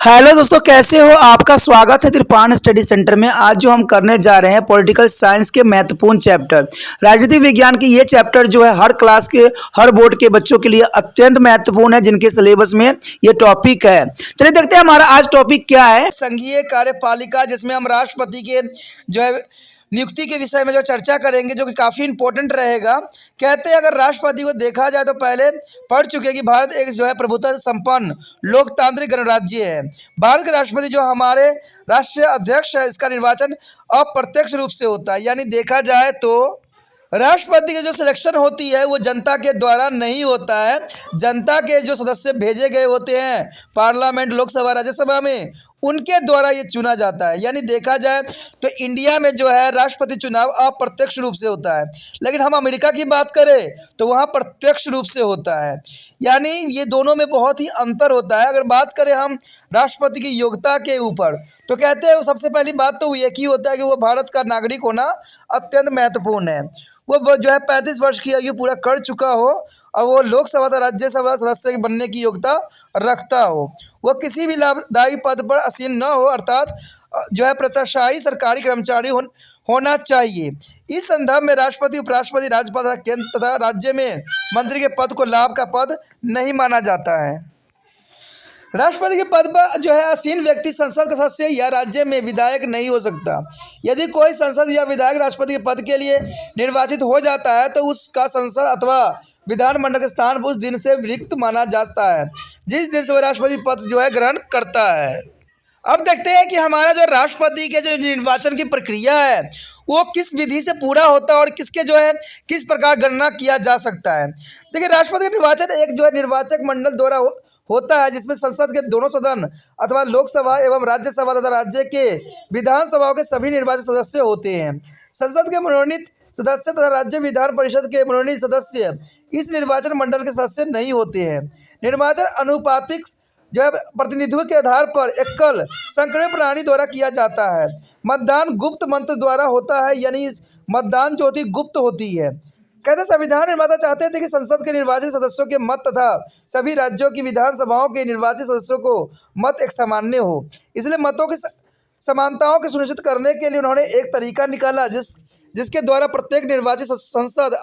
Hello दोस्तों, कैसे हो? आपका स्वागत है त्रिपान स्टडी सेंटर में। आज जो हम करने जा रहे हैं पॉलिटिकल साइंस के महत्वपूर्ण चैप्टर राजनीतिक विज्ञान की। ये चैप्टर जो है हर क्लास के हर बोर्ड के बच्चों के लिए अत्यंत महत्वपूर्ण है, जिनके सिलेबस में ये टॉपिक है। चलिए देखते हैं हमारा आज टॉपिक क्या है। संघीय कार्यपालिका, जिसमें हम राष्ट्रपति के जो है नियुक्ति के विषय में जो चर्चा करेंगे, जो कि काफ़ी इंपॉर्टेंट रहेगा। कहते हैं अगर राष्ट्रपति को देखा जाए तो पहले पढ़ चुके कि भारत एक जो है प्रभुत्व संपन्न लोकतांत्रिक गणराज्य है। भारत के राष्ट्रपति जो हमारे राष्ट्रीय अध्यक्ष है, इसका निर्वाचन अप्रत्यक्ष रूप से होता है। यानी देखा जाए तो राष्ट्रपति की जो सिलेक्शन होती है वो जनता के द्वारा नहीं होता है। जनता के जो सदस्य भेजे गए होते हैं पार्लियामेंट, लोकसभा, राज्यसभा में, उनके द्वारा ये चुना जाता है। यानी देखा जाए तो इंडिया में जो है राष्ट्रपति चुनाव अप्रत्यक्ष रूप से होता है, लेकिन हम अमेरिका की बात करें तो वहाँ प्रत्यक्ष रूप से होता है। यानी ये दोनों में बहुत ही अंतर होता है। अगर बात करें हम राष्ट्रपति की योग्यता के ऊपर तो कहते हैं सबसे पहली बात तो एक ही होता है कि वो भारत का नागरिक होना अत्यंत महत्वपूर्ण है। वो जो है 35 वर्ष की आयु पूरा कर चुका हो और वो लोकसभा तथा राज्यसभा सदस्य बनने की योग्यता रखता हो। वो किसी भी लाभदायी पद पर आसीन न हो, अर्थात जो है प्रतिशाही सरकारी कर्मचारी होना चाहिए। इस संदर्भ में राष्ट्रपति, उपराष्ट्रपति, राज्यपाल तथा केंद्र तथा राज्य में मंत्री के पद को लाभ का पद नहीं माना जाता है। राष्ट्रपति के पद पर जो है आसीन व्यक्ति संसद का सदस्य या राज्य में विधायक नहीं हो सकता। यदि कोई संसद या विधायक राष्ट्रपति के पद के लिए निर्वाचित हो जाता है तो उसका संसद अथवा विधानमंडल के स्थान उस दिन से रिक्त माना जाता है जिस दिन से वह राष्ट्रपति पद जो है ग्रहण करता है। अब देखते हैं कि हमारा जो राष्ट्रपति के जो निर्वाचन की प्रक्रिया है वो किस विधि से पूरा होता है और किसके जो है किस प्रकार गणना किया जा सकता है। देखिए, राष्ट्रपति का निर्वाचन एक जो है निर्वाचक मंडल द्वारा होता है, जिसमें संसद के दोनों सदन अथवा लोकसभा एवं राज्यसभा तथा राज्य के विधानसभाओं के सभी निर्वाचित सदस्य होते हैं। संसद के मनोनीत सदस्य तथा राज्य विधान परिषद के मनोनीत सदस्य इस निर्वाचन मंडल के सदस्य नहीं होते हैं। निर्वाचन अनुपातिक जो है प्रतिनिधित्व के आधार पर एकल संक्रमण प्रणाली द्वारा किया जाता है। मतदान गुप्त मंत्र द्वारा होता है, यानी मतदान जो होती गुप्त होती है। कहते संविधान निर्माता चाहते थे कि संसद के निर्वाचित सदस्यों के मत तथा सभी राज्यों की विधानसभाओं के निर्वाचित सदस्यों को मत एक सामान्य हो। इसलिए मतों की समानताओं को सुनिश्चित करने के लिए उन्होंने एक तरीका निकाला जिसके द्वारा प्रत्येक निर्वाचित संसद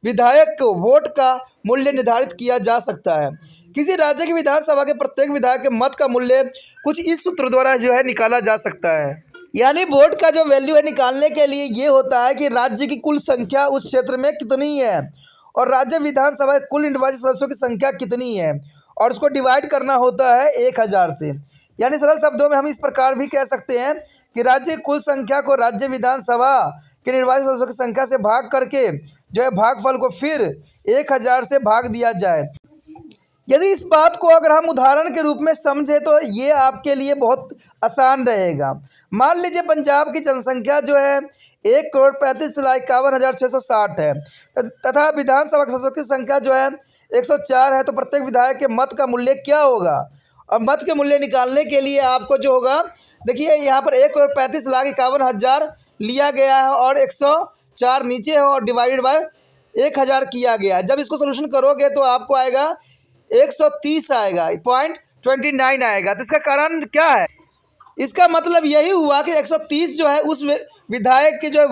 विधायक को वोट का मूल्य निर्धारित किया जा सकता है। किसी राज्य की विधानसभा के प्रत्येक विधायक के मत का मूल्य कुछ इस सूत्र द्वारा जो है निकाला जा सकता है। यानी वोट का जो वैल्यू है निकालने के लिए ये होता है कि राज्य की कुल संख्या उस क्षेत्र में कितनी है और राज्य विधानसभा कुल निर्वाचित सदस्यों की संख्या कितनी है, और उसको डिवाइड करना होता है 1000 से। यानी सरल शब्दों में हम इस प्रकार भी कह सकते हैं कि राज्य की कुल संख्या को राज्य विधानसभा के निर्वाचित सदस्यों की संख्या से भाग करके जो है भागफल को फिर 1000 से भाग दिया जाए। यदि इस बात को अगर हम उदाहरण के रूप में समझें तो ये आपके लिए बहुत आसान रहेगा। मान लीजिए पंजाब की जनसंख्या जो है 1,35,51,660 है तथा विधानसभा सदस्यों की संख्या जो है 104 है, तो प्रत्येक विधायक के मत का मूल्य क्या होगा? और मत के मूल्य निकालने के लिए आपको जो होगा, देखिए यहाँ पर 1,35,51,000 लिया गया है और 104 नीचे है और डिवाइडेड बाय 1000 किया गया है। जब इसको सोल्यूशन करोगे तो आपको आएगा 130 आएगा, 0.29 आएगा। तो इसका कारण क्या है? इसका मतलब यही हुआ कि 130 जो है उस विधायक के जो है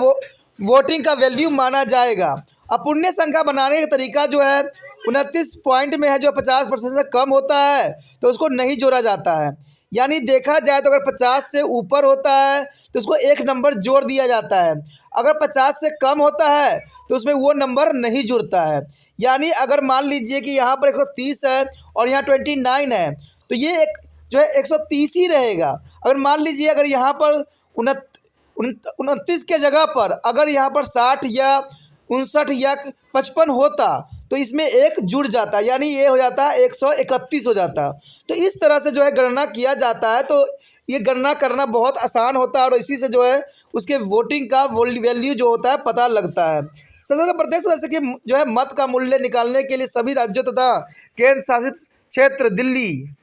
वोटिंग का वैल्यू माना जाएगा। अपूर्णांक संख्या बनाने का तरीका जो है 29 पॉइंट में है, जो 50% से कम होता है तो उसको नहीं जोड़ा जाता है। यानी देखा जाए तो अगर 50 से ऊपर होता है तो उसको एक नंबर जोड़ दिया जाता है, अगर 50 से कम होता है तो उसमें वो नंबर नहीं जुड़ता है। यानी अगर मान लीजिए कि यहाँ पर 130 है और यहाँ 29 है तो ये एक जो है 130 ही रहेगा। अगर मान लीजिए अगर यहाँ पर 29 के जगह पर अगर यहाँ पर 60 या 59 या 55 होता तो इसमें एक जुड़ जाता, यानी ये हो जाता है 131 हो जाता। तो इस तरह से जो है गणना किया जाता है। तो ये गणना करना बहुत आसान होता है और इसी से जो है उसके वोटिंग का वैल्यू जो होता है पता लगता है। संसद के प्रत्येक सदस्य के जो है मत का मूल्य निकालने के लिए सभी राज्यों तथा केंद्र शासित क्षेत्र दिल्ली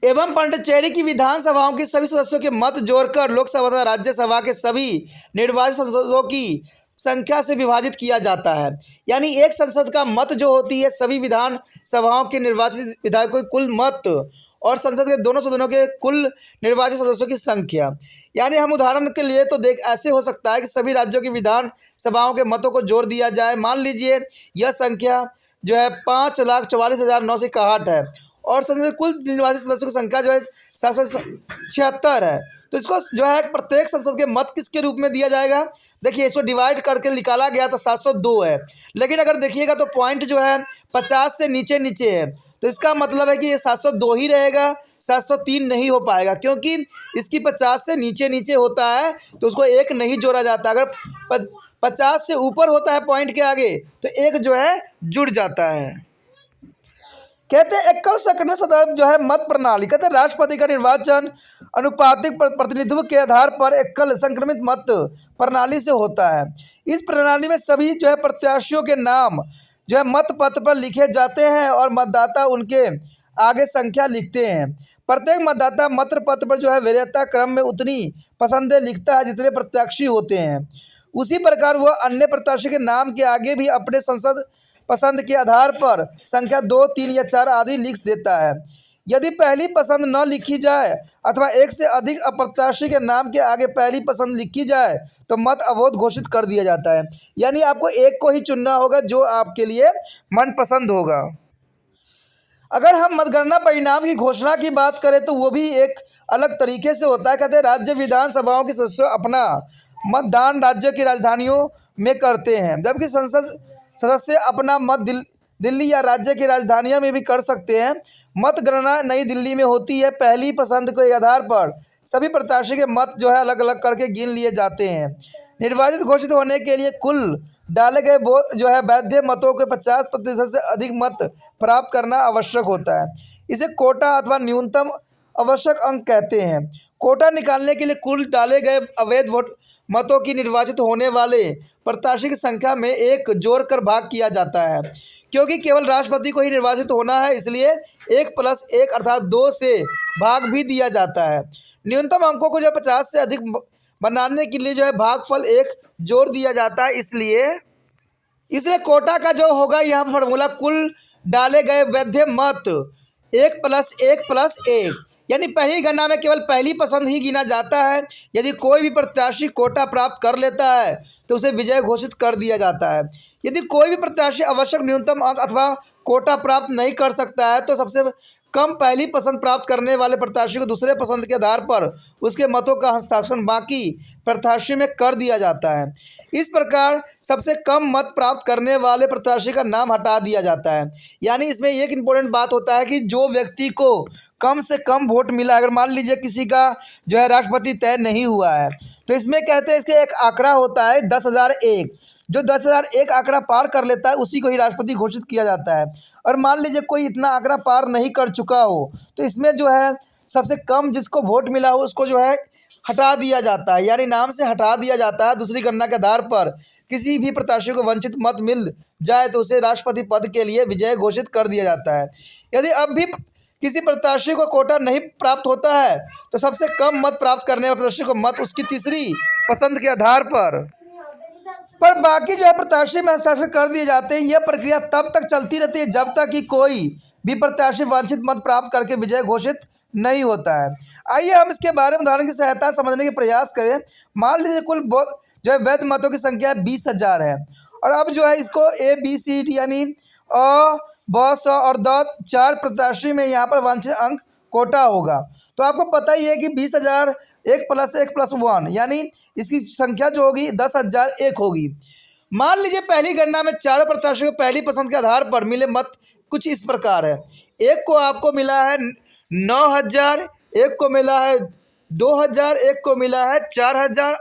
एवं पांडिचेरी की विधानसभाओं के सभी सदस्यों के मत जोड़कर लोकसभा तथा राज्यसभा के सभी निर्वाचित संसदों की संख्या से विभाजित किया जाता है। यानी एक संसद का मत जो होती है सभी विधान सभाओं के निर्वाचित विधायकों के कुल मत और संसद के दोनों सदनों के कुल निर्वाचित सदस्यों की संख्या। यानी हम उदाहरण के लिए तो देख ऐसे हो सकता है कि सभी राज्यों की विधान सभाओं के मतों को जोड़ दिया जाए। मान लीजिए यह संख्या जो है 5,44,961 है और संसद के कुल निर्वाचित सदस्यों की संख्या जो है 776 है। तो इसको जो है प्रत्येक संसद के मत किसके रूप में दिया जाएगा। देखिए इसको डिवाइड करके निकाला गया तो 702 है, लेकिन अगर देखिएगा तो पॉइंट जो है 50 से नीचे नीचे है, तो इसका मतलब है कि ये 702 ही रहेगा, 703 नहीं हो पाएगा, क्योंकि इसकी 50 से नीचे नीचे होता है तो उसको एक नहीं जोड़ा जाता। अगर 50 से ऊपर होता है पॉइंट के आगे तो एक जो है जुड़ जाता है। कहते हैं एकल संगठन संदर्भ जो है मत प्रणाली। कहते हैं राष्ट्रपति का निर्वाचन अनुपातिक प्रतिनिधित्व के आधार पर एकल संक्रमित मत प्रणाली से होता है। इस प्रणाली में सभी जो है प्रत्याशियों के नाम जो है मत पत्र पर लिखे जाते हैं और मतदाता उनके आगे संख्या लिखते हैं। प्रत्येक मतदाता मत पत्र पर जो है वरीयता क्रम में उतनी पसंदें लिखता है जितने प्रत्याशी होते हैं। उसी प्रकार वह अन्य प्रत्याशी के नाम के आगे भी अपने संसद पसंद के आधार पर संख्या 2, 3 या 4 आदि लिख देता है। यदि पहली पसंद न लिखी जाए अथवा एक से अधिक अप्रत्याशी के नाम के आगे पहली पसंद लिखी जाए तो मत अवैध घोषित कर दिया जाता है। यानी आपको एक को ही चुनना होगा जो आपके लिए मनपसंद होगा। अगर हम मतगणना परिणाम की घोषणा की बात करें तो वो भी एक अलग तरीके से होता है। कहते हैं राज्य विधानसभाओं के सदस्य अपना मतदान राज्य की राजधानियों में करते हैं, जबकि संसद सदस्य अपना मत दिल्ली या राज्य की राजधानियों में भी कर सकते हैं। मतगणना नई दिल्ली में होती है। पहली पसंद के आधार पर सभी प्रत्याशी के मत जो है अलग अलग करके गिन लिए जाते हैं। निर्वाचित घोषित होने के लिए कुल डाले गए जो है वैध मतों के 50% से अधिक मत प्राप्त करना आवश्यक होता है। इसे कोटा अथवा न्यूनतम आवश्यक अंक कहते हैं। कोटा निकालने के लिए कुल डाले गए अवैध मतों की निर्वाचित होने वाले प्रत्याशी की संख्या में एक जोड़कर भाग किया जाता है। क्योंकि केवल राष्ट्रपति को ही निर्वाचित होना है, इसलिए 1+1 अर्थात 2 से भाग भी दिया जाता है। न्यूनतम अंकों को जो 50 से अधिक बनाने के लिए जो है भागफल 1 जोड़ दिया जाता है। इसलिए कोटा का जो होगा यहाँ फॉर्मूला कुल डाले गए वैध मत 1+1+1, यानी पहली गणना में केवल पहली पसंद ही गिना जाता है। यदि कोई भी प्रत्याशी कोटा प्राप्त कर लेता है तो उसे विजय घोषित कर दिया जाता है। यदि कोई भी प्रत्याशी आवश्यक न्यूनतम अंक अथवा कोटा प्राप्त नहीं कर सकता है तो सबसे कम पहली पसंद प्राप्त करने वाले प्रत्याशी को दूसरे पसंद के आधार पर उसके मतों का हस्ताक्षर बाकी प्रत्याशी में कर दिया जाता है। इस प्रकार सबसे कम मत प्राप्त करने वाले प्रत्याशी का नाम हटा दिया जाता है। यानी इसमें एक इम्पोर्टेंट बात होता है कि जो व्यक्ति को कम से कम वोट मिला, अगर मान लीजिए किसी का जो है राष्ट्रपति तय नहीं हुआ है तो इसमें कहते हैं इसके एक आंकड़ा होता है 10,001, जो 10,001 आंकड़ा पार कर लेता है उसी को ही राष्ट्रपति घोषित किया जाता है। और मान लीजिए कोई इतना आंकड़ा पार नहीं कर चुका हो तो इसमें जो है सबसे कम जिसको वोट मिला हो उसको जो है हटा दिया जाता है, यानी नाम से हटा दिया जाता है। दूसरी गणना के आधार पर किसी भी प्रत्याशी को वंचित मत मिल जाए तो उसे राष्ट्रपति पद के लिए विजय घोषित कर दिया जाता है। यदि अब भी किसी प्रत्याशी को कोटा नहीं प्राप्त होता है तो सबसे कम मत प्राप्त करने वाले प्रत्याशी को मत उसकी तीसरी पसंद के आधार पर बाकी जो है प्रत्याशी में हस्ताक्षर कर दिए जाते हैं। यह प्रक्रिया तब तक चलती रहती है जब तक कि कोई भी प्रत्याशी वांछित मत प्राप्त करके विजय घोषित नहीं होता है। आइए हम इसके बारे में उदाहरण की सहायता समझने के प्रयास करें। मान लीजिए कुल जो है वैध मतों की संख्या 20,000 है और अब जो है इसको ABCD यानी अ, ब, स और द 4 प्रत्याशी में यहाँ पर वांछित अंक कोटा होगा। तो आपको पता ही है कि 20,000 1+1+1 यानी इसकी संख्या जो होगी 10,001 होगी। मान लीजिए पहली गणना में चारों प्रत्याशियों को पहली पसंद के आधार पर मिले मत कुछ इस प्रकार है। एक को आपको मिला है 9,000, एक को मिला है 2,000, एक को मिला है 4,000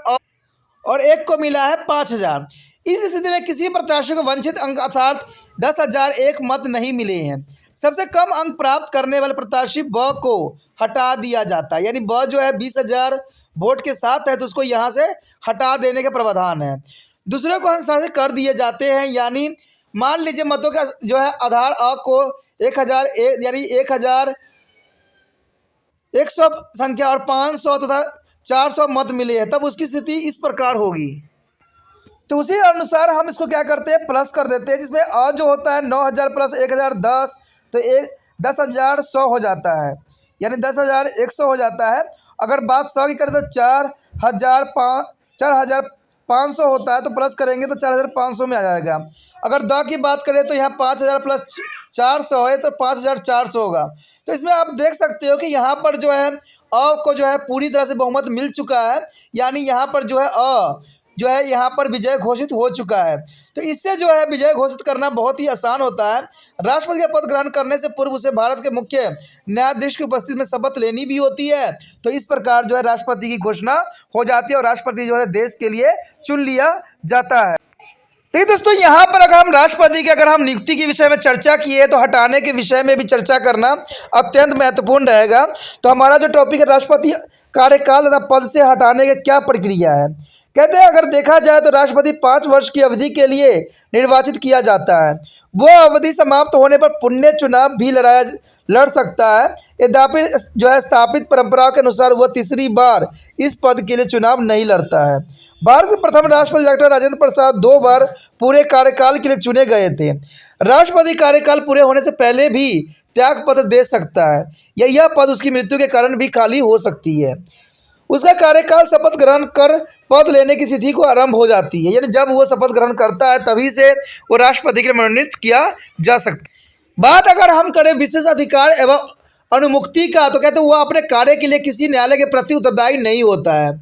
और एक को मिला है 5,000। इस स्थिति में किसी प्रत्याशी को वांछित अंक अर्थात 10,001 मत नहीं मिले हैं। सबसे कम अंक प्राप्त करने वाले प्रत्याशी ब को हटा दिया जाता है, यानी ब जो है 20,000 वोट के साथ है तो उसको यहाँ से हटा देने का प्रावधान है। दूसरे को हस्ताक्षर कर दिए जाते हैं, यानी मान लीजिए मतों का जो है आधार अ को 1,000 यानी 1,100 संख्या और 500 तथा 400 मत मिले हैं, तब उसकी स्थिति इस प्रकार होगी। तो उसी अनुसार हम इसको क्या करते हैं प्लस कर देते हैं, जिसमें अ जो होता है 9,000 + 1,000 10 तो 10,100 हो जाता है। यानी 10,100 हो जाता है। अगर बात 100 की करें तो 4,500 होता है, तो प्लस करेंगे तो 4,500 में आ जाएगा। अगर 10 की बात करें तो यहाँ 5,000 प्लस 400 है तो 5,400 होगा। तो इसमें आप देख सकते हो कि यहाँ पर जो है अ को जो है पूरी तरह से बहुमत मिल चुका है, यानी यहाँ पर जो है जो है यहाँ पर विजय घोषित हो चुका है। तो इससे जो है विजय घोषित करना बहुत ही आसान होता है। राष्ट्रपति का पद ग्रहण करने से पूर्व उसे भारत के मुख्य न्यायाधीश की उपस्थिति में शपथ लेनी भी होती है। तो इस प्रकार जो है राष्ट्रपति की घोषणा हो जाती है और राष्ट्रपति जो है देश के लिए चुन लिया जाता है। देखिए दोस्तों, यहाँ पर अगर हम राष्ट्रपति की अगर हम नियुक्ति के विषय में चर्चा किए तो हटाने के विषय में भी चर्चा करना अत्यंत महत्वपूर्ण रहेगा। तो हमारा जो टॉपिक है राष्ट्रपति कार्यकाल तथा पद से हटाने की क्या प्रक्रिया है। कहते हैं अगर देखा जाए तो राष्ट्रपति 5 वर्ष की अवधि के लिए निर्वाचित किया जाता है। वो अवधि समाप्त होने पर पुनः चुनाव भी लड़ सकता है। यद्यपि जो है स्थापित परंपरा के अनुसार वह तीसरी बार इस पद के लिए चुनाव नहीं लड़ता है। भारत के प्रथम राष्ट्रपति डॉक्टर राजेंद्र प्रसाद 2 बार पूरे कार्यकाल के लिए चुने गए थे। राष्ट्रपति कार्यकाल पूरे होने से पहले भी त्याग पत्र दे सकता है या यह पद उसकी मृत्यु के कारण भी खाली हो सकती है। उसका कार्यकाल शपथ ग्रहण कर पद लेने की तिथि को आरंभ हो जाती है, यानी जब वो शपथ ग्रहण करता है तभी से वो राष्ट्रपति के लिए मनोनीत किया जा सकता है। बात अगर हम करें विशेष अधिकार एवं अनुमुक्ति का, तो कहते हैं वह अपने कार्य के लिए किसी न्यायालय के प्रति उत्तरदायी नहीं होता है।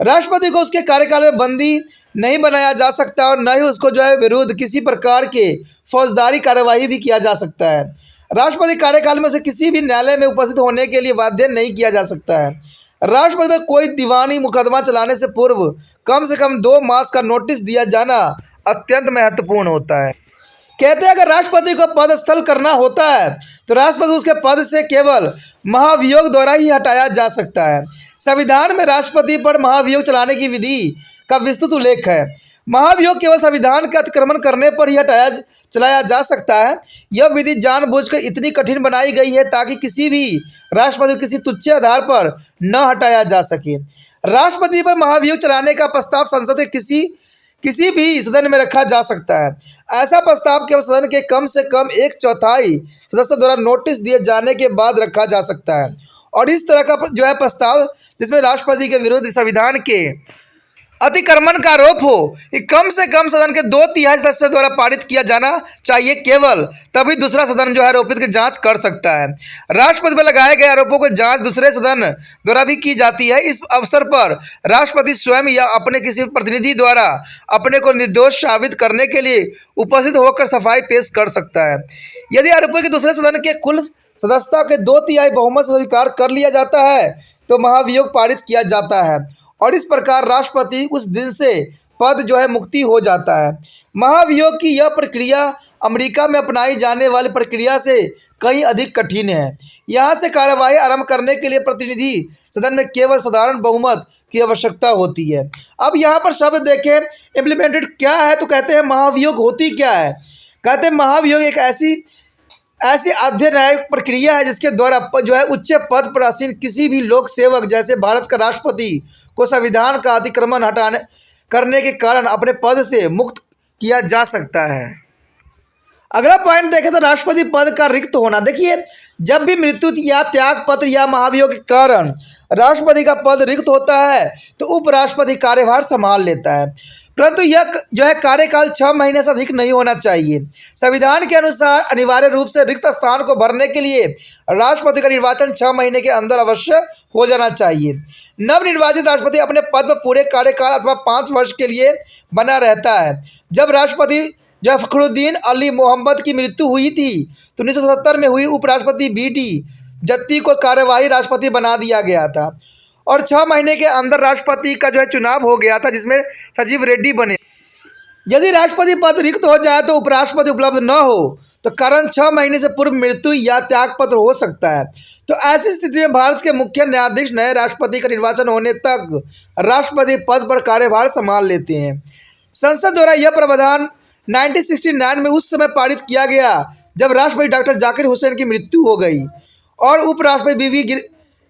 राष्ट्रपति को उसके कार्यकाल में बंदी नहीं बनाया जा सकता और न ही उसको जो है विरुद्ध किसी प्रकार के फौजदारी कार्यवाही भी किया जा सकता है। राष्ट्रपति कार्यकाल में उसे किसी भी न्यायालय में उपस्थित होने के लिए बाध्य नहीं किया जा सकता है। राष्ट्रपति पर कोई दीवानी मुकदमा चलाने से पूर्व कम से कम 2 मास का नोटिस दिया जाना अत्यंत महत्वपूर्ण होता है। कहते हैं अगर राष्ट्रपति को पद स्थल करना होता है तो राष्ट्रपति उसके पद से केवल महाभियोग द्वारा ही हटाया जा सकता है। संविधान में राष्ट्रपति पर महाभियोग चलाने की विधि का विस्तृत उल्लेख है। महाभियोग केवल संविधान का अतिक्रमण करने पर ही चलाया जा सकता है। यह विधि जानबूझकर इतनी कठिन बनाई गई है ताकि किसी भी राष्ट्रपति को किसी तुच्छ आधार पर न हटाया जा सके। राष्ट्रपति पर महाभियोग चलाने का प्रस्ताव संसद के किसी भी सदन में रखा जा सकता है। ऐसा प्रस्ताव केवल सदन के कम से कम 1/4 सदस्य द्वारा नोटिस दिए जाने के बाद रखा जा सकता है। और इस तरह का जो है प्रस्ताव जिसमें राष्ट्रपति के विरुद्ध संविधान के अतिक्रमण का आरोप हो, कि कम से कम सदन के 2/3 सदस्य द्वारा पारित किया जाना चाहिए। केवल तभी दूसरा सदन जो है आरोपित की जांच कर सकता है। राष्ट्रपति पर लगाए गए आरोपों को जांच दूसरे सदन द्वारा भी की जाती है। इस अवसर पर राष्ट्रपति स्वयं या अपने किसी प्रतिनिधि द्वारा अपने को निर्दोष साबित करने के लिए उपस्थित होकर सफाई पेश कर सकता है। यदि आरोपी के दूसरे सदन के कुल सदस्यता के 2/3 बहुमत से स्वीकार कर लिया जाता है तो महाभियोग पारित किया जाता है और इस प्रकार राष्ट्रपति उस दिन से पद जो है मुक्ति हो जाता है। महाभियोग की यह प्रक्रिया अमेरिका में अपनाई जाने वाली प्रक्रिया से कहीं अधिक कठिन है। यहाँ से कार्यवाही आरंभ करने के लिए प्रतिनिधि सदन में केवल साधारण बहुमत की आवश्यकता होती है। अब यहाँ पर शब्द देखें इम्प्लीमेंटेड क्या है, तो कहते हैं महाभियोग होती क्या है। कहते हैं महाभियोग एक ऐसी आद्य न्यायिक प्रक्रिया है जिसके द्वारा जो है उच्च पद पर आसीन किसी भी लोक सेवक जैसे भारत का राष्ट्रपति को संविधान का अतिक्रमण करने के कारण अपने पद से मुक्त किया जा सकता है। अगला पॉइंट देखें तो राष्ट्रपति पद का रिक्त होना। देखिए, जब भी मृत्यु या त्याग पत्र या महाभियोग के कारण राष्ट्रपति का पद रिक्त होता है तो उपराष्ट्रपति कार्यभार संभाल लेता है, परंतु यह जो है कार्यकाल 6 महीने से अधिक नहीं होना चाहिए। संविधान के अनुसार अनिवार्य रूप से रिक्त स्थान को भरने के लिए राष्ट्रपति का निर्वाचन 6 महीने के अंदर अवश्य हो जाना चाहिए। नवनिर्वाचित राष्ट्रपति अपने पद पर पूरे कार्यकाल अथवा 5 वर्ष के लिए बना रहता है। जब राष्ट्रपति जब फखरुद्दीन अली मोहम्मद की मृत्यु हुई थी तो 1970 में हुई उपराष्ट्रपति BD जत्ती को कार्यवाही राष्ट्रपति बना दिया गया था और 6 महीने के अंदर राष्ट्रपति का जो है चुनाव हो गया था जिसमें संजीव रेड्डी बने। यदि राष्ट्रपति पद रिक्त हो जाए तो उपराष्ट्रपति उपलब्ध न हो तो कारण 6 महीने से पूर्व मृत्यु या त्यागपत्र हो सकता है। तो ऐसी स्थिति में भारत के मुख्य न्यायाधीश नए राष्ट्रपति का निर्वाचन होने तक राष्ट्रपति पद पर कार्यभार संभाल लेते हैं। संसद द्वारा यह प्रावधान 1969 में उस समय पारित किया गया जब राष्ट्रपति डॉक्टर जाकिर हुसैन की मृत्यु हो गई और उपराष्ट्रपति BV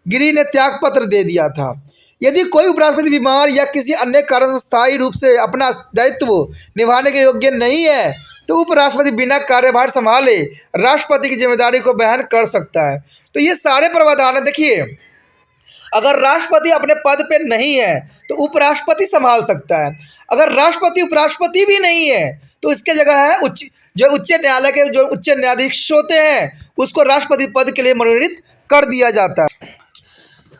गिरी ने त्यागपत्र दे दिया था। यदि कोई उपराष्ट्रपति बीमार या किसी अन्य कारण से स्थायी रूप से अपना दायित्व निभाने के योग्य नहीं है तो उपराष्ट्रपति बिना कार्यभार संभाले राष्ट्रपति की जिम्मेदारी को वहन कर सकता है। तो ये सारे प्रावधान है। देखिए, अगर राष्ट्रपति अपने पद पे नहीं है तो उपराष्ट्रपति संभाल सकता है। अगर राष्ट्रपति उपराष्ट्रपति भी नहीं है तो इसके जगह है उच्च न्यायालय के जो उच्च न्यायाधीश होते हैं उसको राष्ट्रपति पद के लिए मनोनीत कर दिया जाता है।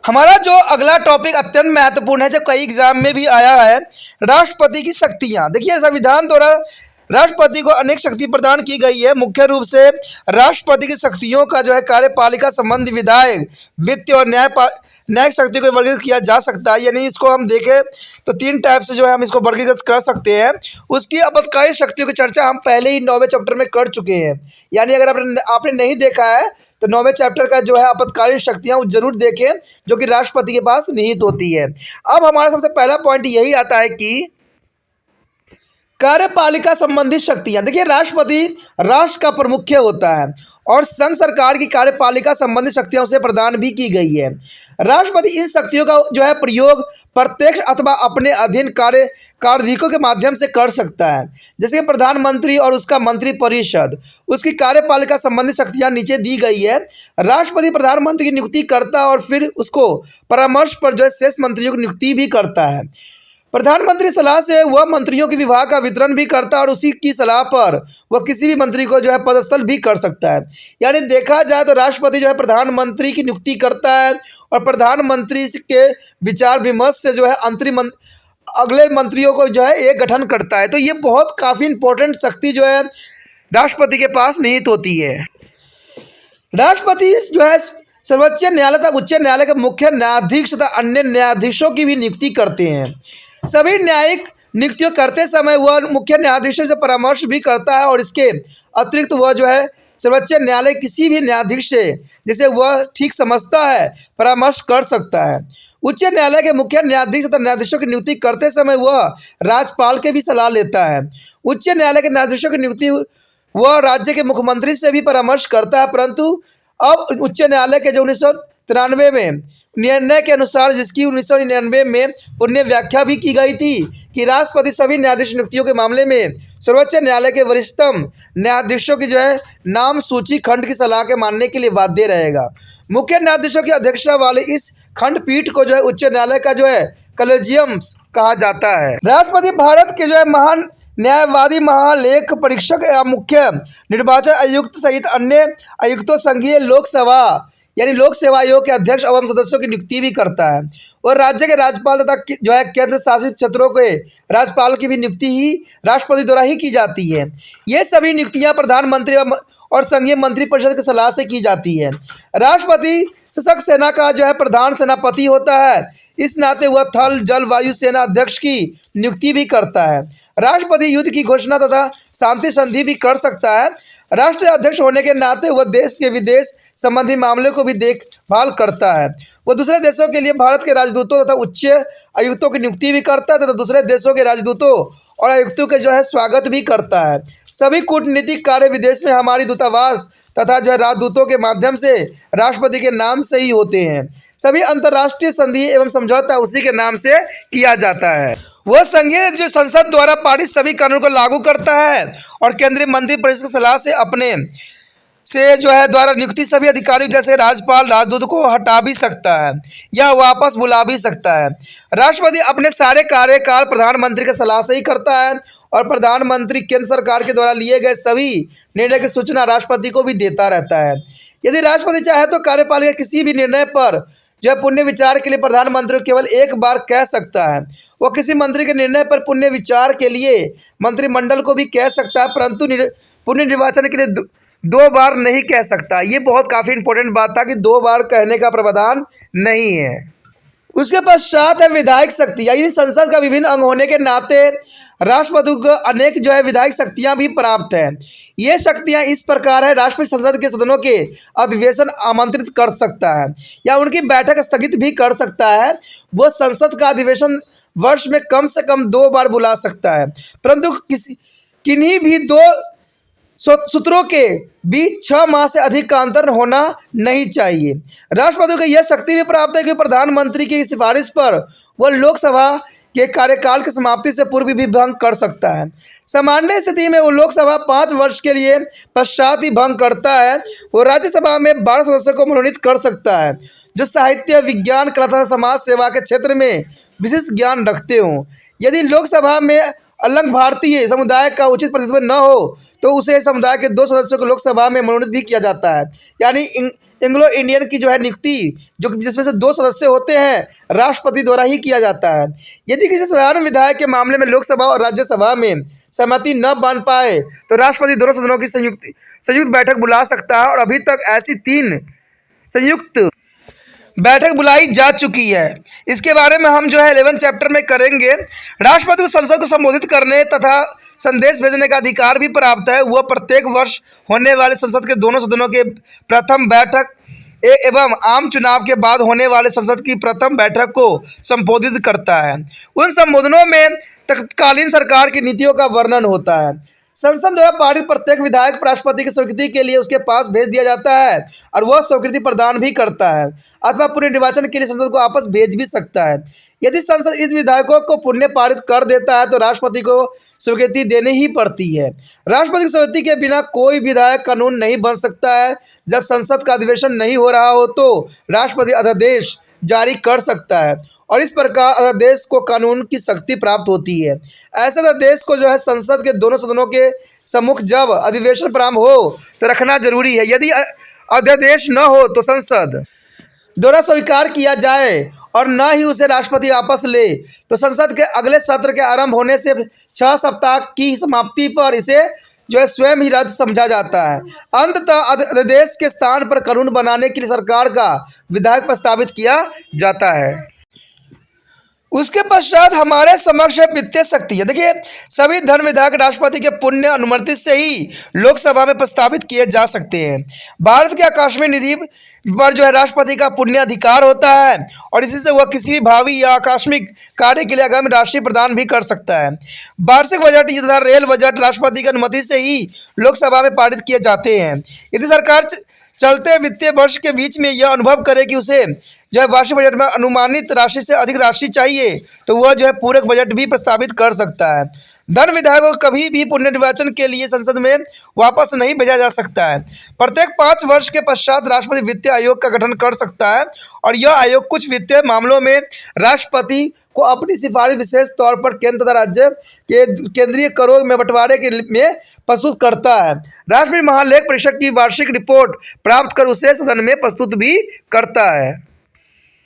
हमारा जो अगला टॉपिक अत्यंत महत्वपूर्ण है, जो कई एग्जाम में भी आया है, राष्ट्रपति की शक्तियां। देखिए, संविधान द्वारा राष्ट्रपति को अनेक शक्ति प्रदान की गई है। मुख्य रूप से राष्ट्रपति की शक्तियों का जो है कार्यपालिका संबंधी, विधायक, वित्तीय और न्यायिक शक्ति को वर्गीकृत किया जा सकता है। यानी इसको हम देखें तो 3 टाइप से जो है हम इसको वर्गीकृत कर सकते हैं। उसकी आपातकालीन शक्तियों की चर्चा हम पहले ही 9वें चैप्टर में कर चुके हैं। यानी अगर आपने नहीं देखा है तो 9वें चैप्टर का जो है आपातकालीन शक्तियाँ जरूर देखें, जो कि राष्ट्रपति के पास निहित होती है। अब हमारा सबसे पहला पॉइंट यही आता है कि कार्यपालिका संबंधी शक्तियां। देखिए, राष्ट्रपति राष्ट्र का प्रमुख होता है और संघ सरकार की कार्यपालिका संबंधी शक्तियों से प्रदान भी की गई है। राष्ट्रपति इन शक्तियों का जो है प्रयोग प्रत्यक्ष अथवा अपने अधीन कार्याधिकों के माध्यम से कर सकता है, जैसे कि प्रधानमंत्री और उसका मंत्रिपरिषद। उसकी कार्यपालिका संबंधी शक्तियां नीचे दी गई है। राष्ट्रपति प्रधानमंत्री की नियुक्ति करता और फिर उसको परामर्श पर जो है शेष मंत्रियों की नियुक्ति भी करता है। प्रधानमंत्री सलाह से वह मंत्रियों के विभाग का वितरण भी करता है और उसी की सलाह पर वह किसी भी मंत्री को जो है पदस्थल भी कर सकता है। यानी देखा जाए तो राष्ट्रपति जो है प्रधानमंत्री की नियुक्ति करता है और प्रधानमंत्री के विचार विमर्श से जो है अगले मंत्रियों को जो है एक गठन करता है। तो ये बहुत काफ़ी इंपॉर्टेंट शक्ति जो है राष्ट्रपति के पास निहित होती है। राष्ट्रपति जो है सर्वोच्च न्यायालय तथा उच्च न्यायालय के मुख्य न्यायाधीश तथा अन्य न्यायाधीशों की भी नियुक्ति करते हैं। सभी न्यायिक नियुक्तियों करते समय वह मुख्य न्यायाधीशों से परामर्श भी करता है और इसके अतिरिक्त वह जो है सर्वोच्च न्यायालय किसी भी न्यायाधीश से जिसे वह ठीक समझता है परामर्श कर सकता है। उच्च न्यायालय के मुख्य न्यायाधीश तथा न्यायाधीशों की नियुक्ति करते समय वह राज्यपाल के भी सलाह लेता है। उच्च न्यायालय के न्यायाधीशों की नियुक्ति वह राज्य के मुख्यमंत्री से भी परामर्श करता है, परंतु अब उच्च न्यायालय के जो 1993 में निर्णय के अनुसार, जिसकी 1999 में उन्हें व्याख्या भी की गई थी कि राष्ट्रपति सभी न्यायाधीश नियुक्तियों के मामले में सर्वोच्च न्यायालय के वरिष्ठतम न्यायाधीशों की जो है नाम सूची खंड की सलाह के मानने के लिए बाध्य रहेगा। मुख्य न्यायाधीशों की अध्यक्षता वाले इस खंडपीठ को जो है उच्च न्यायालय का जो है कॉलेजियम कहा जाता है। राष्ट्रपति भारत के जो है महान न्यायवादी, महालेख परीक्षक या मुख्य निर्वाचन आयुक्त सहित अन्य आयुक्तों, संघीय लोकसभा यानी लोक सेवा आयोग के अध्यक्ष एवं सदस्यों की नियुक्ति भी करता है और राज्य के राज्यपाल तथा जो है केंद्र शासित क्षेत्रों के राज्यपाल की भी नियुक्ति ही राष्ट्रपति द्वारा ही की जाती है। ये सभी नियुक्तियां प्रधानमंत्री और संघीय मंत्रिपरिषद की सलाह से की जाती है। राष्ट्रपति सशस्त्र सेना का जो है प्रधान सेनापति होता है, इस नाते वह थल, जल, वायु सेना अध्यक्ष की नियुक्ति भी करता है। राष्ट्रपति युद्ध की घोषणा तथा शांति संधि भी कर सकता है। राष्ट्रीय अध्यक्ष होने के नाते वह देश के विदेश संबंधी मामलों को भी देखभाल करता है। वह दूसरे देशों के लिए भारत के राजदूतों तथा उच्च आयुक्तों की नियुक्ति भी करता है तथा दूसरे देशों के राजदूतों और आयुक्तों के जो है स्वागत भी करता है। सभी कूटनीतिक कार्य विदेश में हमारी दूतावास तथा जो है राजदूतों के माध्यम से राष्ट्रपति के नाम से ही होते हैं। सभी अंतर्राष्ट्रीय संधि एवं समझौता उसी के नाम से किया जाता है। वह संघीय जो संसद द्वारा पारित सभी कानून को लागू करता है और केंद्रीय मंत्रिपरिषद की सलाह से अपने से जो है द्वारा नियुक्ति सभी अधिकारियों जैसे राज्यपाल, राजदूत को हटा भी सकता है या वापस बुला भी सकता है। राष्ट्रपति अपने सारे कार्यकाल प्रधानमंत्री की सलाह से ही करता है और प्रधानमंत्री केंद्र सरकार के द्वारा लिए गए सभी निर्णय की सूचना राष्ट्रपति को भी देता रहता है। यदि राष्ट्रपति चाहे तो कार्यपालिका किसी भी निर्णय पर जो है पुनः विचार के लिए प्रधानमंत्री को केवल एक बार कह सकता है। वह किसी मंत्री के निर्णय पर पुनः विचार के लिए मंत्रिमंडल को भी कह सकता है, परंतु पुनर्निर्वाचन के लिए 2 बार नहीं कह सकता। ये बहुत काफ़ी इंपॉर्टेंट बात था कि 2 बार कहने का प्रावधान नहीं है। उसके पश्चात है विधायक शक्ति, यानी संसद का विभिन्न अंग होने के नाते राष्ट्रपति को अनेक जो है विधायक शक्तियां भी प्राप्त है। ये शक्तियां इस प्रकार है, राष्ट्रपति संसद के सदनों के अधिवेशन आमंत्रित कर सकता है या उनकी बैठक स्थगित भी कर सकता है। वो संसद का अधिवेशन वर्ष में कम से कम 2 बार बुला सकता है, परंतु किन्हीं भी 2 सूत्रों के बीच 6 माह से अधिक का अंतर होना नहीं चाहिए। राष्ट्रपति को यह शक्ति भी प्राप्त है कि प्रधानमंत्री की सिफारिश पर वह लोकसभा के कार्यकाल की समाप्ति से पूर्व भी भंग कर सकता है। सामान्य स्थिति में वो लोकसभा 5 वर्ष के लिए पश्चात ही भंग करता है। वो राज्यसभा में 12 सदस्यों को मनोनीत कर सकता है जो साहित्य, विज्ञान, कला तथा समाज सेवा के क्षेत्र में विशेष ज्ञान रखते हों। यदि लोकसभा में अलग भारतीय समुदाय का उचित प्रतिनिधित्व न हो तो उसे समुदाय के 2 सदस्यों को लोकसभा में मनोनीत भी किया जाता है। यानी एंग्लो इंडियन की जो है नियुक्ति जो जिसमें से 2 सदस्य होते हैं राष्ट्रपति द्वारा ही किया जाता है। यदि किसी साधारण विधायक के मामले में लोकसभा और राज्यसभा में सहमति न बन पाए तो राष्ट्रपति दोनों सदनों की संयुक्त बैठक बुला सकता है और अभी तक ऐसी 3 संयुक्त बैठक बुलाई जा चुकी है। इसके बारे में हम जो है 11 चैप्टर में करेंगे। राष्ट्रपति को संसद को संबोधित करने तथा संदेश भेजने का अधिकार भी प्राप्त है। वह प्रत्येक वर्ष होने वाले संसद के दोनों सदनों के प्रथम बैठक एवं आम चुनाव के बाद होने वाले संसद की प्रथम बैठक को संबोधित करता है। उन संबोधनों में तत्कालीन सरकार की नीतियों का वर्णन होता है। संसद द्वारा पारित प्रत्येक विधायक राष्ट्रपति की स्वीकृति के लिए उसके पास भेज दिया जाता है और वह स्वीकृति प्रदान भी करता है अथवा पुनर्निर्वाचन के लिए संसद को वापस भेज भी सकता है। यदि संसद इस विधायकों को पुनः पारित कर देता है तो राष्ट्रपति को स्वीकृति देनी ही पड़ती है। राष्ट्रपति की स्वीकृति के बिना कोई विधायक कानून नहीं बन सकता है। जब संसद का अधिवेशन नहीं हो रहा हो तो राष्ट्रपति अध्यादेश जारी कर सकता है और इस प्रकार अध्यादेश को कानून की शक्ति प्राप्त होती है। ऐसे अध्यादेश को जो है संसद के दोनों सदनों के सम्मुख जब अधिवेशन प्रारंभ हो तो रखना जरूरी है। यदि अध्यादेश न हो तो संसद द्वारा स्वीकार किया जाए और न ही उसे राष्ट्रपति वापस ले तो संसद के अगले सत्र के आरंभ होने से 6 सप्ताह की समाप्ति पर इसे जो है स्वयं ही रद्द समझा जाता है। अंततः अध्यादेश के स्थान पर कानून बनाने के लिए सरकार का विधायक प्रस्तावित किया जाता है। उसके पश्चात हमारे समक्ष वित्तीय शक्ति है। देखिए सभी धन विधायक राष्ट्रपति के पुण्य अनुमति से ही लोकसभा में प्रस्तावित किए जा सकते हैं। भारत के आकस्मिक निधि पर जो है राष्ट्रपति का पुण्य अधिकार होता है और इसी से वह किसी भी भावी या आकस्मिक कार्य के लिए आगामी राशि प्रदान भी कर सकता है। वार्षिक बजट तथा रेल बजट राष्ट्रपति की अनुमति से ही लोकसभा में पारित किए जाते हैं। यदि सरकार चलते वित्तीय वर्ष के बीच में यह अनुभव करे कि उसे जो है वार्षिक बजट में अनुमानित राशि से अधिक राशि चाहिए तो वह जो है पूरक बजट भी प्रस्तावित कर सकता है। धन विधायकों को कभी भी पुनर्निर्वाचन के लिए संसद में वापस नहीं भेजा जा सकता है। प्रत्येक 5 वर्ष के पश्चात राष्ट्रपति वित्तीय आयोग का गठन कर सकता है और यह आयोग कुछ वित्तीय मामलों में राष्ट्रपति को अपनी सिफारिश विशेष तौर पर केंद्र तथा राज्य के केंद्रीय करों में बंटवारे के में प्रस्तुत करता है। राष्ट्रपति महालेख परीक्षक की वार्षिक रिपोर्ट प्राप्त कर उसे सदन में प्रस्तुत भी करता है।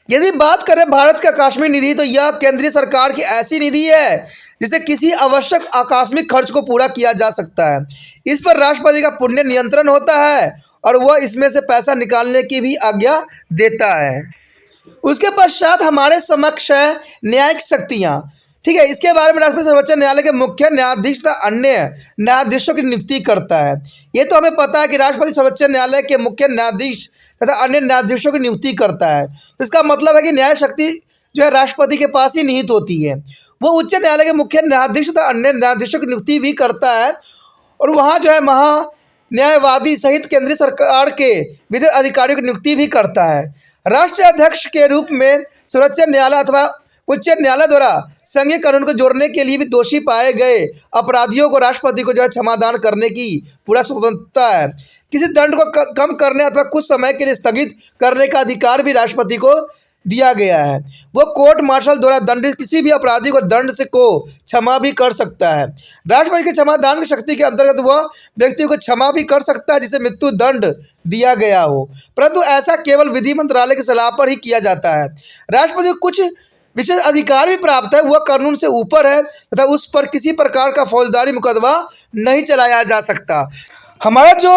यदि बात करें भारत का आकस्मिक निधि तो यह केंद्रीय सरकार की ऐसी निधि है जिसे किसी आवश्यक आकस्मिक खर्च को पूरा किया जा सकता है। इस पर राष्ट्रपति का पुण्य नियंत्रण होता है और वह इसमें से पैसा निकालने की भी आज्ञा देता है। उसके पश्चात हमारे समक्ष है न्यायिक शक्तियाँ। ठीक है, इसके बारे में राष्ट्रपति सर्वोच्च न्यायालय के मुख्य न्यायाधीश तथा अन्य न्यायाधीशों की नियुक्ति करता है। ये तो हमें पता है कि राष्ट्रपति सर्वोच्च न्यायालय के मुख्य न्यायाधीश तथा अन्य न्यायाधीशों की नियुक्ति करता है। तो इसका मतलब है कि न्याय शक्ति जो है राष्ट्रपति के पास ही निहित होती है। वो उच्च न्यायालय के मुख्य न्यायाधीश तथा अन्य न्यायाधीशों की नियुक्ति भी करता है और वहाँ जो है महा न्यायवादी सहित केंद्रीय सरकार के विधिक अधिकारियों की नियुक्ति भी करता है। राष्ट्रीय अध्यक्ष के रूप में सर्वोच्च न्यायालय अथवा उच्च न्यायालय द्वारा संघीय कानून को जोड़ने के लिए भी दोषी पाए गए अपराधियों को राष्ट्रपति को जो है क्षमादान करने की पूरा स्वतंत्रता है। किसी दंड को कम करने अथवा कुछ समय के लिए स्थगित करने का अधिकार भी राष्ट्रपति को दिया गया है। वो कोर्ट मार्शल द्वारा दंडित किसी भी अपराधी को दंड से को क्षमा भी कर सकता है। राष्ट्रपति के क्षमादान की शक्ति के अंतर्गत वह व्यक्ति को क्षमा भी कर सकता है जिसे मृत्यु दंड दिया गया हो, परंतु ऐसा केवल विधि मंत्रालय की सलाह पर ही किया जाता है। राष्ट्रपति को कुछ विशेष अधिकार भी प्राप्त है। वह कानून से ऊपर है तथा उस पर किसी प्रकार का फौजदारी मुकदमा नहीं चलाया जा सकता। हमारा जो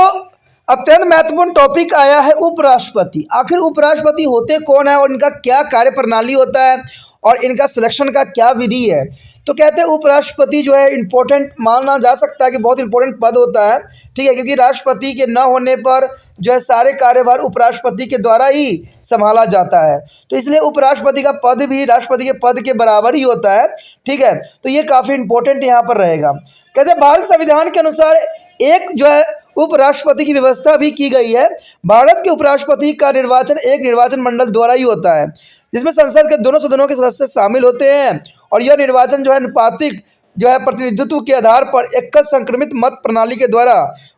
अत्यंत महत्वपूर्ण टॉपिक आया है उपराष्ट्रपति। आखिर उपराष्ट्रपति होते कौन है और इनका क्या कार्य प्रणाली होता है और इनका सिलेक्शन का क्या विधि है। तो कहते हैं उपराष्ट्रपति जो है इम्पोर्टेंट माना जा सकता है कि बहुत इंपॉर्टेंट पद होता है। ठीक है, क्योंकि राष्ट्रपति के न होने पर जो है सारे कार्यभार उपराष्ट्रपति के द्वारा ही संभाला जाता है। तो इसलिए उपराष्ट्रपति का पद भी राष्ट्रपति के पद के बराबर ही होता है। ठीक है, तो ये काफ़ी इंपॉर्टेंट यहाँ पर रहेगा। कहते हैं भारत संविधान के अनुसार एक जो है उपराष्ट्रपति की व्यवस्था भी की गई है। भारत के उपराष्ट्रपति का निर्वाचन एक निर्वाचन मंडल द्वारा ही होता है जिसमें संसद के दोनों सदनों के सदस्य शामिल होते हैं और यह निर्वाचन जो है अनुपातिक जो है प्रतिनिधित्व के आधार पर एकल संक्रमित मत प्रणाली के द्वारा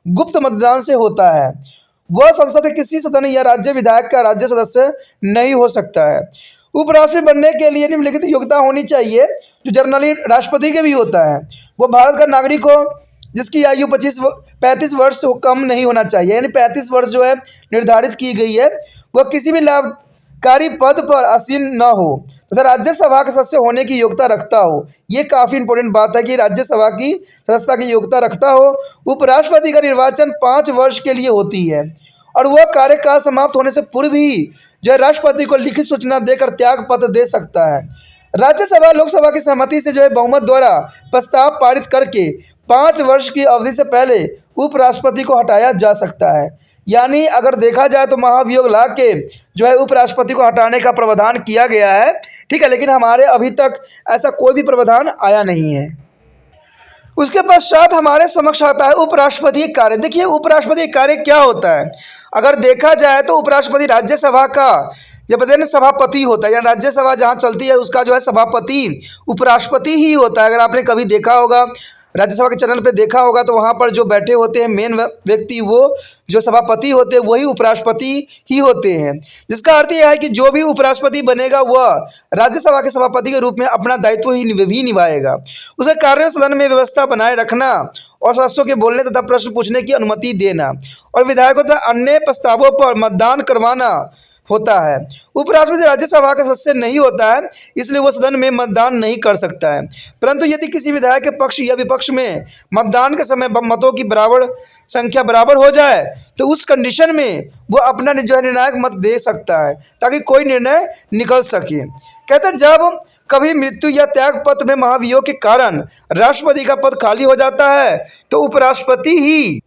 गुप्त मतदान से होता है। वह संसद के किसी सदन या राज्य विधायक का राज्य सदस्य नहीं हो सकता है। उपराष्ट्रपति बनने के लिए निम्नलिखित योग्यता होनी चाहिए, जो जनरली राष्ट्रपति के भी होता है। वो भारत का नागरिक हो, जिसकी आयु 35 वर्ष से कम नहीं होना चाहिए, यानी 35 वर्ष जो है निर्धारित की गई है। वह किसी भी लाभकारी पद पर आसीन न हो तथा राज्यसभा के सदस्य होने की योग्यता रखता हो। ये काफ़ी इंपॉर्टेंट बात है कि राज्यसभा की सदस्यता की योग्यता रखता हो। उपराष्ट्रपति का निर्वाचन 5 वर्ष के लिए होती है और वह कार्यकाल समाप्त होने से पूर्व ही जो है राष्ट्रपति को लिखित सूचना देकर त्याग पत्र दे सकता है। राज्यसभा लोकसभा की सहमति से जो है बहुमत द्वारा प्रस्ताव पारित करके 5 वर्ष की अवधि से पहले उपराष्ट्रपति को हटाया जा सकता है। यानी अगर देखा जाए तो महाभियोग ला के जो है उपराष्ट्रपति को हटाने का प्रावधान किया गया है, ठीक है, लेकिन हमारे अभी तक ऐसा कोई भी प्रावधान आया नहीं है। उसके पश्चात हमारे समक्ष आता है उपराष्ट्रपति कार्य। देखिए उपराष्ट्रपति कार्य क्या होता है। अगर देखा जाए तो उपराष्ट्रपति राज्यसभा का जब पता सभापति होता है, या राज्यसभा जहाँ चलती है उसका जो है सभापति उपराष्ट्रपति ही होता है। अगर आपने कभी देखा होगा राज्यसभा के चैनल पे देखा होगा तो वहाँ पर जो बैठे होते हैं मेन व्यक्ति, वो जो सभापति होते हैं वही उपराष्ट्रपति ही होते हैं। जिसका अर्थ यह है कि जो भी उपराष्ट्रपति बनेगा वह राज्यसभा के सभापति के रूप में अपना दायित्व ही भी निभाएगा। उसका कार्य सदन में व्यवस्था बनाए रखना और सदस्यों के बोलने तथा प्रश्न पूछने की अनुमति देना और विधायकों तथा अन्य प्रस्तावों पर मतदान करवाना होता है। उपराष्ट्रपति राज्यसभा का सदस्य नहीं होता है, इसलिए वो सदन में मतदान नहीं कर सकता है। परंतु यदि किसी विधायक के पक्ष या विपक्ष में मतदान के समय मतों की संख्या बराबर हो जाए तो उस कंडीशन में वो अपना जो है निर्णायक मत दे सकता है ताकि कोई निर्णय निकल सके। कहते हैं जब कभी मृत्यु या त्याग पत्र में महाभियोग के कारण राष्ट्रपति का पद खाली हो जाता है तो उपराष्ट्रपति ही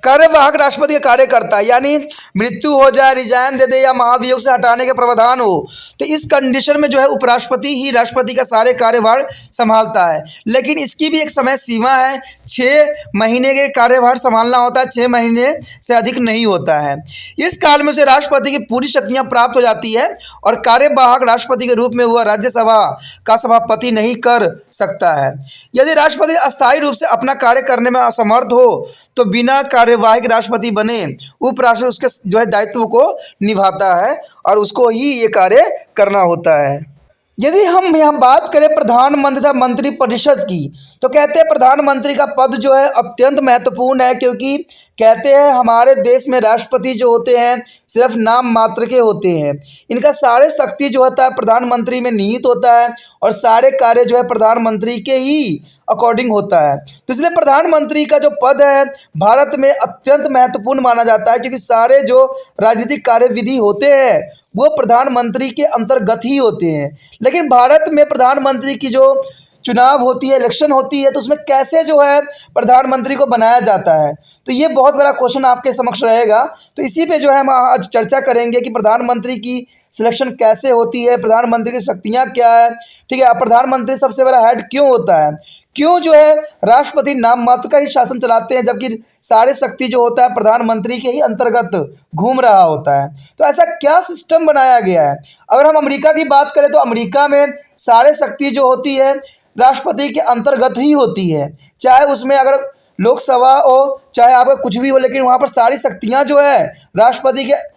कार्यवाहक राष्ट्रपति का कार्य करता है। यानी मृत्यु हो जाए, रिजाइन दे दे या महाभियोग से हटाने के प्रावधान हो तो इस कंडीशन में जो है उपराष्ट्रपति ही राष्ट्रपति का सारे कार्यभार संभालता है। लेकिन इसकी भी एक समय सीमा है, 6 महीने के कार्यभार संभालना होता है, 6 महीने से अधिक नहीं होता है। इस काल में उसे राष्ट्रपति की पूरी शक्तियाँ प्राप्त हो जाती है और कार्यवाहक राष्ट्रपति के रूप में वह राज्यसभा का सभापति नहीं कर सकता है। यदि राष्ट्रपति अस्थायी रूप से अपना कार्य करने में असमर्थ हो तो बिना कार्यवाहक राष्ट्रपति बने उपराष्ट्रपति उसके जो है दायित्व को निभाता है और उसको ही ये कार्य करना होता है। यदि हम यहाँ बात करें प्रधानमंत्री तथा मंत्री परिषद की तो कहते हैं प्रधानमंत्री का पद जो है अत्यंत महत्वपूर्ण है, क्योंकि कहते हैं हमारे देश में राष्ट्रपति जो होते हैं सिर्फ नाम मात्र के होते हैं। इनका सारे शक्ति जो होता है प्रधानमंत्री में निहित होता है और सारे कार्य जो है प्रधानमंत्री के ही अकॉर्डिंग होता है। तो इसलिए प्रधानमंत्री का जो पद है भारत में अत्यंत महत्वपूर्ण माना जाता है, क्योंकि सारे जो राजनीतिक कार्यविधि होते हैं वो प्रधानमंत्री के अंतर्गत ही होते हैं। लेकिन भारत में प्रधानमंत्री की जो चुनाव होती है, इलेक्शन होती है, तो उसमें कैसे जो है प्रधानमंत्री को बनाया जाता है, तो ये बहुत बड़ा क्वेश्चन आपके समक्ष रहेगा। तो इसी पे जो है हम आज चर्चा करेंगे कि प्रधानमंत्री की सिलेक्शन कैसे होती है, प्रधानमंत्री की शक्तियाँ क्या है, ठीक है, प्रधानमंत्री सबसे बड़ा हेड क्यों होता है, क्यों जो है राष्ट्रपति नाम मात्र का ही शासन चलाते हैं जबकि सारे शक्ति जो होता है प्रधानमंत्री के ही अंतर्गत घूम रहा होता है। तो ऐसा क्या सिस्टम बनाया गया है। अगर हम अमेरिका की बात करें तो अमेरिका में सारे शक्ति जो होती है राष्ट्रपति के अंतर्गत ही होती है, चाहे उसमें अगर लोकसभा हो चाहे आपका कुछ भी हो, लेकिन वहाँ पर सारी शक्तियाँ जो है राष्ट्रपति के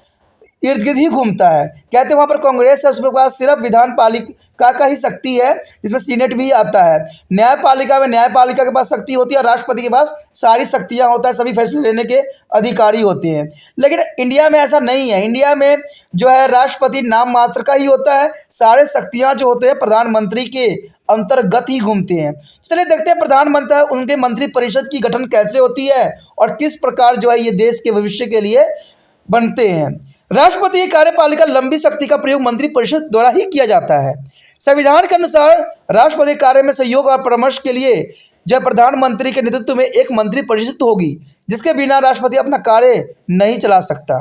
इर्द गिर्द ही घूमता है। कहते हैं वहाँ पर कांग्रेस है, उसके पास सिर्फ विधान पालिका का ही शक्ति है, जिसमें सीनेट भी आता है। न्यायपालिका में न्यायपालिका के पास शक्ति होती है और राष्ट्रपति के पास सारी शक्तियाँ होता है, सभी फैसले लेने के अधिकारी होते हैं। लेकिन इंडिया में ऐसा नहीं है। इंडिया में जो है राष्ट्रपति नाम मात्र का ही होता है, सारे शक्तियाँ जो होते हैं प्रधानमंत्री के अंतर्गत ही घूमते हैं। चलिए देखते हैं प्रधानमंत्री उनके मंत्री परिषद की गठन कैसे होती है और किस प्रकार जो है ये देश के भविष्य के लिए बनते हैं। राष्ट्रपति की कार्यपालिका लंबी शक्ति का प्रयोग मंत्री परिषद द्वारा ही किया जाता है। संविधान के अनुसार राष्ट्रपति कार्य में सहयोग और परामर्श के लिए जब प्रधानमंत्री के नेतृत्व में एक मंत्री परिषद होगी, जिसके बिना राष्ट्रपति अपना कार्य नहीं चला सकता।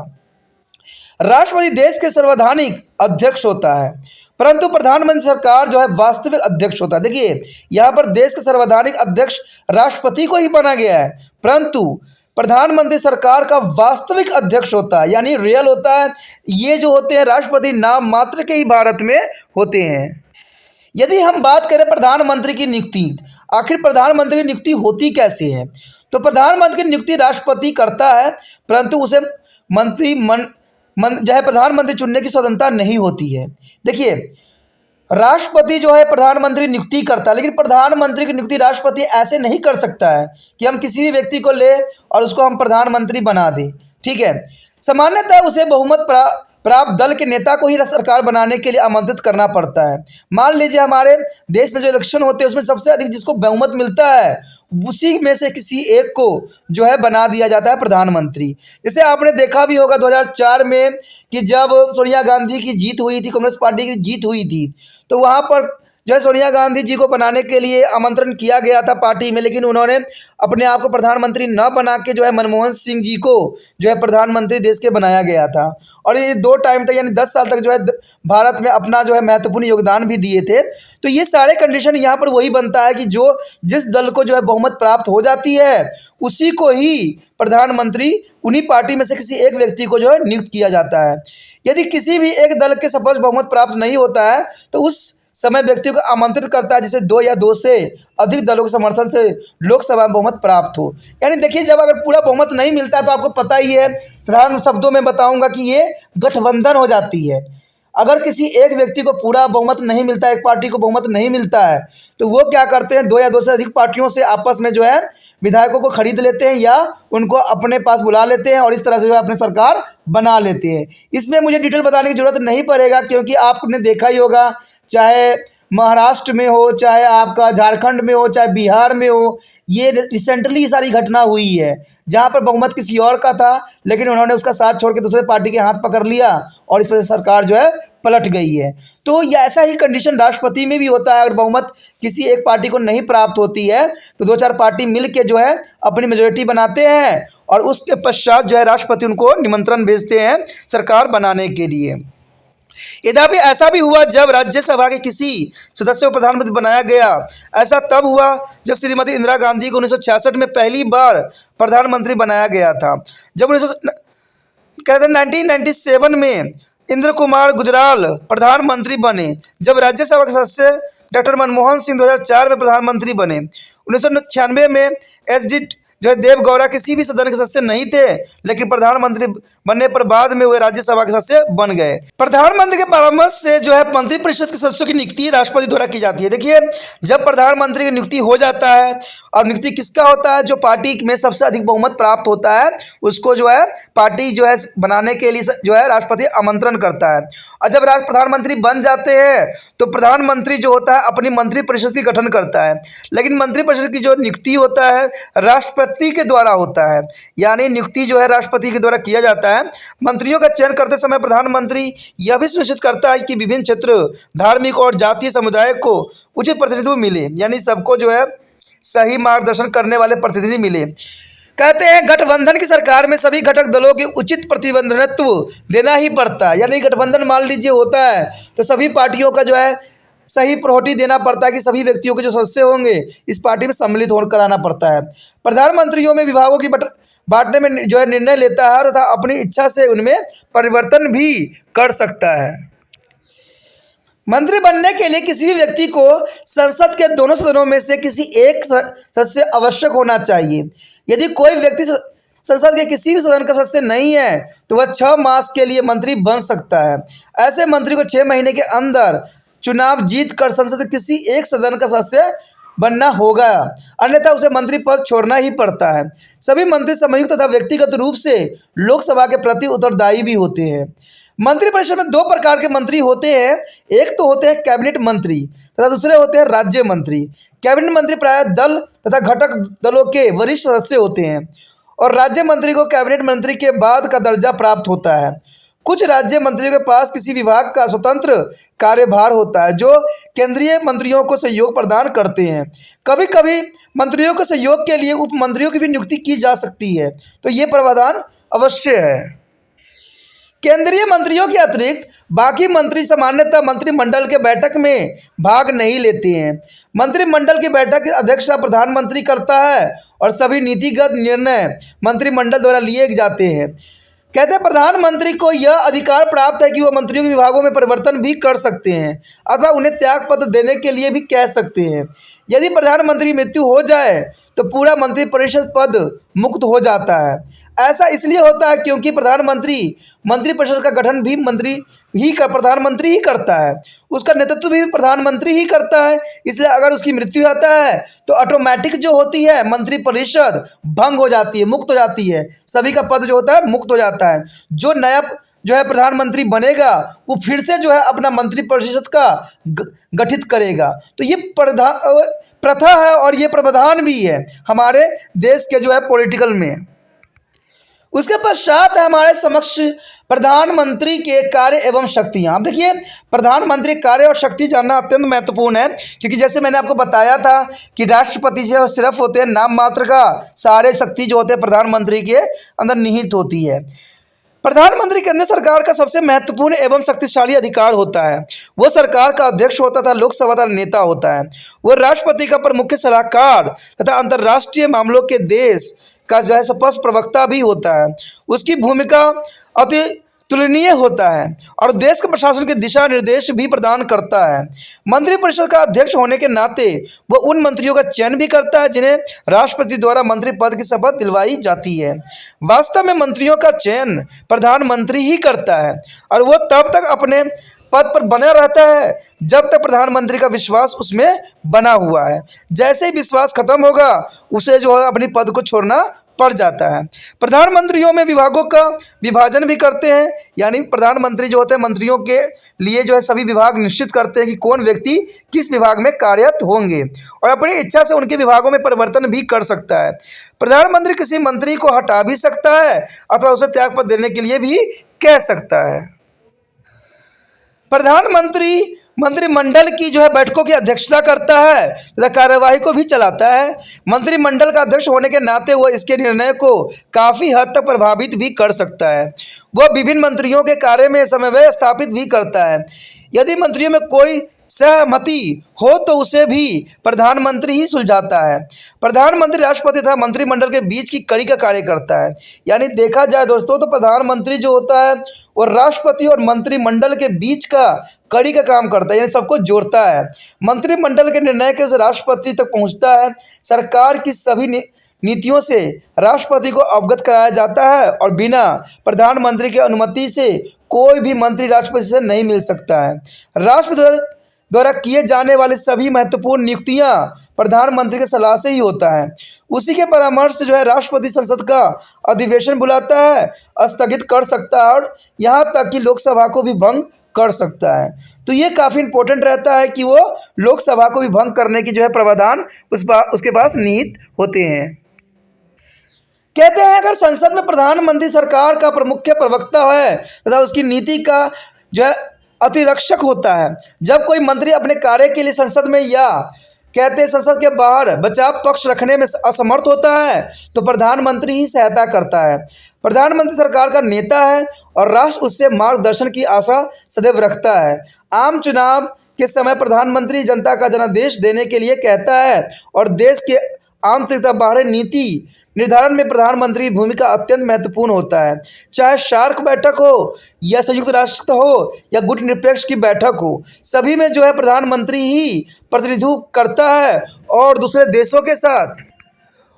राष्ट्रपति देश के सर्वैधानिक अध्यक्ष होता है, परंतु प्रधानमंत्री सरकार जो है वास्तविक अध्यक्ष होता है। देखिए यहाँ पर देश के सर्वैधानिक अध्यक्ष राष्ट्रपति को ही बना गया है, परंतु प्रधानमंत्री सरकार का वास्तविक अध्यक्ष होता है, यानी रियल होता है। ये जो होते हैं राष्ट्रपति नाम मात्र के ही भारत में होते हैं। यदि हम बात करें प्रधानमंत्री की नियुक्ति, आखिर प्रधानमंत्री की नियुक्ति होती कैसे है? तो प्रधानमंत्री की नियुक्ति राष्ट्रपति करता है, परंतु उसे जो है प्रधानमंत्री चुनने की स्वतंत्रता नहीं होती है। देखिए, राष्ट्रपति जो है प्रधानमंत्री नियुक्ति करता है, लेकिन प्रधानमंत्री की नियुक्ति राष्ट्रपति ऐसे नहीं कर सकता है कि हम किसी भी व्यक्ति को ले और उसको हम प्रधानमंत्री बना दें। ठीक है, सामान्यतः उसे बहुमत प्राप्त दल के नेता को ही सरकार बनाने के लिए आमंत्रित करना पड़ता है। मान लीजिए हमारे देश में जो इलेक्शन होते हैं उसमें सबसे अधिक जिसको बहुमत मिलता है उसी में से किसी एक को जो है बना दिया जाता है प्रधानमंत्री। जैसे आपने देखा भी होगा 2004 में कि जब सोनिया गांधी की जीत हुई थी, कांग्रेस पार्टी की जीत हुई थी, तो वहाँ पर जो है सोनिया गांधी जी को बनाने के लिए आमंत्रण किया गया था पार्टी में, लेकिन उन्होंने अपने आप को प्रधानमंत्री न बना के जो है मनमोहन सिंह जी को जो है प्रधानमंत्री देश के बनाया गया था। और ये 2 टाइम तक यानी 10 साल तक जो है भारत में अपना जो है महत्वपूर्ण योगदान भी दिए थे। तो ये सारे कंडीशन यहाँ पर वही बनता है कि जो जिस दल को जो है बहुमत प्राप्त हो जाती है उसी को ही प्रधानमंत्री उन्हीं पार्टी में से किसी एक व्यक्ति को जो है नियुक्त किया जाता है। यदि किसी भी एक दल के स्पष्ट बहुमत प्राप्त नहीं होता है तो उस समय व्यक्ति को आमंत्रित करता है जिसे 2 या 2 से अधिक दलों के समर्थन से लोकसभा में बहुमत प्राप्त हो। यानी देखिए, जब अगर पूरा बहुमत नहीं मिलता है तो आपको पता ही है, साधारण शब्दों में बताऊंगा कि ये गठबंधन हो जाती है। अगर किसी एक व्यक्ति को पूरा बहुमत नहीं मिलता, एक पार्टी को बहुमत नहीं मिलता है, तो वो क्या करते हैं, 2 या 2 से अधिक पार्टियों से आपस में जो है विधायकों को खरीद लेते हैं या उनको अपने पास बुला लेते हैं और इस तरह से जो है अपनी सरकार बना लेते हैं। इसमें मुझे डिटेल बताने की जरूरत नहीं पड़ेगा, क्योंकि आपने देखा ही होगा, चाहे महाराष्ट्र में हो, चाहे आपका झारखंड में हो, चाहे बिहार में हो, ये रिसेंटली सारी घटना हुई है जहाँ पर बहुमत किसी और का था, लेकिन उन्होंने उसका साथ छोड़ के दूसरे पार्टी के हाथ पकड़ लिया और इस वजह से सरकार जो है पलट गई है। तो ये ऐसा ही कंडीशन राष्ट्रपति में भी होता है। अगर बहुमत किसी एक पार्टी को नहीं प्राप्त होती है तो 2-4 पार्टी मिल के जो है अपनी मेजोरिटी बनाते हैं और उसके पश्चात जो है राष्ट्रपति उनको निमंत्रण भेजते हैं सरकार बनाने के लिए। यद्यपि ऐसा भी हुआ जब राज्यसभा के किसी सदस्य को प्रधानमंत्री बनाया गया। ऐसा तब हुआ जब श्रीमती इंदिरा गांधी को 1966 में पहली बार प्रधानमंत्री बनाया गया था। जब 1997 में इंद्र कुमार गुजराल प्रधानमंत्री बने। जब राज्यसभा के सदस्य डॉक्टर मनमोहन सिंह 2004 में प्रधानमंत्री बने। 1996 में एच.डी. जो है देवगौड़ा किसी भी सदन के सदस्य नहीं थे, लेकिन प्रधानमंत्री बनने पर बाद में वे राज्यसभा के सदस्य बन गए। प्रधानमंत्री के परामर्श से जो है मंत्रिपरिषद के सदस्यों की नियुक्ति राष्ट्रपति द्वारा की जाती है। देखिए, जब प्रधानमंत्री की नियुक्ति हो जाता है, और नियुक्ति किसका होता है, जो पार्टी में सबसे अधिक बहुमत प्राप्त होता है उसको जो है पार्टी जो है बनाने के लिए जो है राष्ट्रपति आमंत्रण करता है। और जब प्रधानमंत्री बन जाते हैं तो प्रधानमंत्री जो होता है अपनी मंत्रिपरिषद की गठन करता है, लेकिन मंत्रिपरिषद की जो नियुक्ति होता है राष्ट्रपति के द्वारा होता है। यानी नियुक्ति जो है राष्ट्रपति के द्वारा किया जाता है। मंत्रियों का चयन करते समय प्रधानमंत्री यह भी सुनिश्चित करता है कि विभिन्न क्षेत्र, धार्मिक और जातीय समुदाय को उचित प्रतिनिधित्व मिले, यानी सबको जो है सही मार्गदर्शन करने वाले प्रतिनिधि मिले। कहते हैं गठबंधन की सरकार में सभी घटक दलों के उचित प्रतिनिधित्व देना ही पड़ता है। यानी गठबंधन मान लीजिए होता है तो सभी पार्टियों का जो है सही प्रायोरिटी देना पड़ता है कि सभी व्यक्तियों के जो सदस्य होंगे इस पार्टी में सम्मिलित होकर कराना पड़ता है। प्रधानमंत्रियों में विभागों की बांटने में जो है निर्णय लेता है तथा अपनी इच्छा से उनमें परिवर्तन भी कर सकता है। मंत्री बनने के लिए किसी भी व्यक्ति को संसद के दोनों सदनों में से किसी एक सदस्य आवश्यक होना चाहिए। यदि कोई व्यक्ति संसद के किसी भी सदन का सदस्य नहीं है तो वह 6 मास के लिए मंत्री बन सकता है। ऐसे मंत्री को 6 महीने के अंदर चुनाव जीत कर संसद के किसी एक सदन का सदस्य बनना होगा, अन्यथा उसे मंत्री पद छोड़ना ही पड़ता है। सभी मंत्री संयुक्त तथा व्यक्तिगत रूप से लोकसभा के प्रति उत्तरदायी भी होते हैं। मंत्रिपरिषद में 2 प्रकार के मंत्री होते हैं। एक तो होते हैं कैबिनेट मंत्री तथा दूसरे होते हैं राज्य मंत्री। कैबिनेट मंत्री प्रायः दल तथा घटक दलों के वरिष्ठ सदस्य होते हैं और राज्य मंत्री को कैबिनेट मंत्री के बाद का दर्जा प्राप्त होता है। कुछ राज्य मंत्रियों के पास किसी विभाग का स्वतंत्र कार्यभार होता है जो केंद्रीय मंत्रियों को सहयोग प्रदान करते हैं। कभी कभी मंत्रियों के सहयोग के लिए उप मंत्रियों की भी नियुक्ति की जा सकती है, तो ये प्रावधान अवश्य है। केंद्रीय मंत्रियों के अतिरिक्त बाकी मंत्री सामान्यतः मंत्रिमंडल के बैठक में भाग नहीं लेते हैं। मंत्रिमंडल की बैठक की अध्यक्षता प्रधानमंत्री करता है और सभी नीतिगत निर्णय मंत्रिमंडल द्वारा लिए जाते हैं। कहते हैं प्रधानमंत्री को यह अधिकार प्राप्त है कि वह मंत्रियों के विभागों में परिवर्तन भी कर सकते हैं अथवा उन्हें त्याग पत्र देने के लिए भी कह सकते हैं। यदि प्रधानमंत्री की मृत्यु हो जाए तो पूरा मंत्रिपरिषद पद मुक्त हो जाता है। ऐसा इसलिए होता है क्योंकि मंत्रिपरिषद का गठन भी प्रधानमंत्री ही करता है, उसका नेतृत्व भी प्रधानमंत्री ही करता है। इसलिए अगर उसकी मृत्यु होता है तो ऑटोमेटिक जो होती है मंत्रिपरिषद भंग हो जाती है, मुक्त हो जाती है, सभी का पद जो होता है मुक्त हो जाता है। जो नया जो है प्रधानमंत्री बनेगा वो फिर से जो है अपना मंत्रिपरिषद का गठित करेगा। तो ये प्रथा है और ये प्रावधान भी है हमारे देश के जो है पॉलिटिकल में। उसके पश्चात है हमारे समक्ष प्रधानमंत्री के कार्य एवं शक्तियाँ। अब देखिए प्रधानमंत्री कार्य और शक्ति जानना अत्यंत महत्वपूर्ण है, क्योंकि जैसे मैंने आपको बताया था कि राष्ट्रपति जो सिर्फ होते हैं नाम मात्र का, सारे शक्ति जो होते हैं प्रधानमंत्री के अंदर निहित होती है। प्रधानमंत्री केंद्र सरकार का सबसे महत्वपूर्ण एवं शक्तिशाली अधिकार होता है। वो सरकार का अध्यक्ष होता था, लोकसभा का नेता होता है। वो राष्ट्रपति का प्रमुख सलाहकार तथा अंतर्राष्ट्रीय मामलों के देश का जो है स्पष्ट प्रवक्ता भी होता है। उसकी भूमिका अति तुलनीय होता है और देश के प्रशासन के दिशा निर्देश भी प्रदान करता है। मंत्रिपरिषद का अध्यक्ष होने के नाते वो उन मंत्रियों का चयन भी करता है जिन्हें राष्ट्रपति द्वारा मंत्री पद की शपथ दिलवाई जाती है। वास्तव में मंत्रियों का चयन प्रधानमंत्री ही करता है और वो तब तक अपने पद पर बना रहता है जब तक प्रधानमंत्री का विश्वास उसमें बना हुआ है। जैसे ही विश्वास खत्म होगा उसे जो है अपनी पद को छोड़ना पड़ जाता है। प्रधानमंत्रियों में विभागों का विभाजन भी करते हैं, यानी प्रधानमंत्री जो होते हैं मंत्रियों के लिए जो है सभी विभाग निश्चित करते हैं कि कौन व्यक्ति किस विभाग में कार्यरत होंगे और अपनी इच्छा से उनके विभागों में परिवर्तन भी कर सकता है। प्रधानमंत्री किसी मंत्री को हटा भी सकता है अथवा उसे त्यागपत्र देने के लिए भी कह सकता है। प्रधानमंत्री मंत्रिमंडल की जो है बैठकों की अध्यक्षता करता है तथा कार्यवाही को भी चलाता है। मंत्रिमंडल का अध्यक्ष होने के नाते वह इसके निर्णय को काफ़ी हद तक प्रभावित भी कर सकता है। वह विभिन्न मंत्रियों के कार्य में समन्वय स्थापित भी करता है। यदि मंत्रियों में कोई सहमति हो तो उसे भी प्रधानमंत्री ही सुलझाता है। प्रधानमंत्री राष्ट्रपति तथा मंत्रिमंडल के बीच की कड़ी का कार्य करता है। यानी देखा जाए दोस्तों तो प्रधानमंत्री जो होता है वो राष्ट्रपति और मंत्रिमंडल के बीच का कड़ी का काम करता है, यानी सबको जोड़ता है। मंत्रिमंडल के निर्णय के राष्ट्रपति तक पहुंचता है। सरकार की सभी नीतियों से राष्ट्रपति को अवगत कराया जाता है और बिना प्रधानमंत्री की अनुमति से कोई भी मंत्री राष्ट्रपति से नहीं मिल सकता है। राष्ट्रपति द्वारा किए जाने वाली सभी महत्वपूर्ण नियुक्तियां प्रधानमंत्री की सलाह से ही होता है। उसी के परामर्श से जो है राष्ट्रपति संसद का अधिवेशन बुलाता है, स्थगित कर सकता है और यहाँ तक कि लोकसभा को भी भंग कर सकता है। तो ये काफ़ी इंपॉर्टेंट रहता है कि वो लोकसभा को भी भंग करने की जो है प्रावधान उसके पास निहित होते हैं। कहते हैं अगर संसद में प्रधानमंत्री सरकार का प्रमुख प्रवक्ता है तथा उसकी नीति का जो है अतिरक्षक होता है। जब कोई मंत्री अपने कार्य के लिए संसद में या कहते हैं संसद के बाहर बचाव पक्ष रखने में असमर्थ होता है तो प्रधानमंत्री ही सहायता करता है। प्रधानमंत्री सरकार का नेता है और राष्ट्र उससे मार्गदर्शन की आशा सदैव रखता है। आम चुनाव के समय प्रधानमंत्री जनता का जनादेश देने के लिए कहता है और देश के आंतरिक तथा बाहरी नीति निर्धारण में प्रधानमंत्री की भूमिका अत्यंत महत्वपूर्ण होता है। चाहे सार्क बैठक हो या संयुक्त राष्ट्र हो या गुटनिरपेक्ष की बैठक हो, सभी में जो है प्रधानमंत्री ही प्रतिनिधित्व करता है और दूसरे देशों के साथ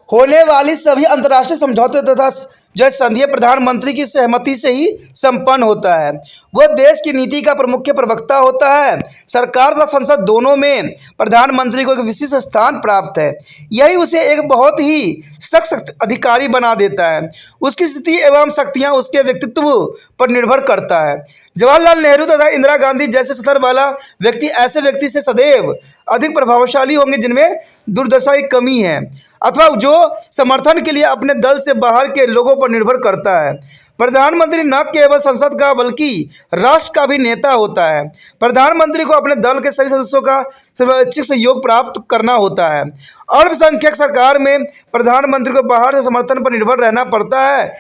होने वाली सभी अंतर्राष्ट्रीय समझौते तथा जो संघीय प्रधानमंत्री की सहमति से ही संपन्न होता है। वह देश की नीति का प्रमुख प्रवक्ता होता है। सरकार तथा संसद दोनों में प्रधानमंत्री को एक विशिष्ट स्थान प्राप्त है। यही उसे एक बहुत ही सशक्त अधिकारी बना देता है। उसकी स्थिति एवं शक्तियाँ उसके व्यक्तित्व पर निर्भर करता है। जवाहरलाल नेहरू तथा इंदिरा गांधी जैसे सतर वाला व्यक्ति ऐसे व्यक्ति से सदैव अधिक प्रभावशाली होंगे जिनमें दुर्दशा की कमी है अथवा जो समर्थन के लिए अपने दल से बाहर के लोगों पर निर्भर करता है। प्रधानमंत्री न केवल संसद का बल्कि राष्ट्र का भी नेता होता है। प्रधानमंत्री को अपने दल के सभी सदस्यों का सर्वोच्च सहयोग प्राप्त करना होता है। अल्पसंख्यक सरकार में प्रधानमंत्री को बाहर से समर्थन पर निर्भर रहना पड़ता है,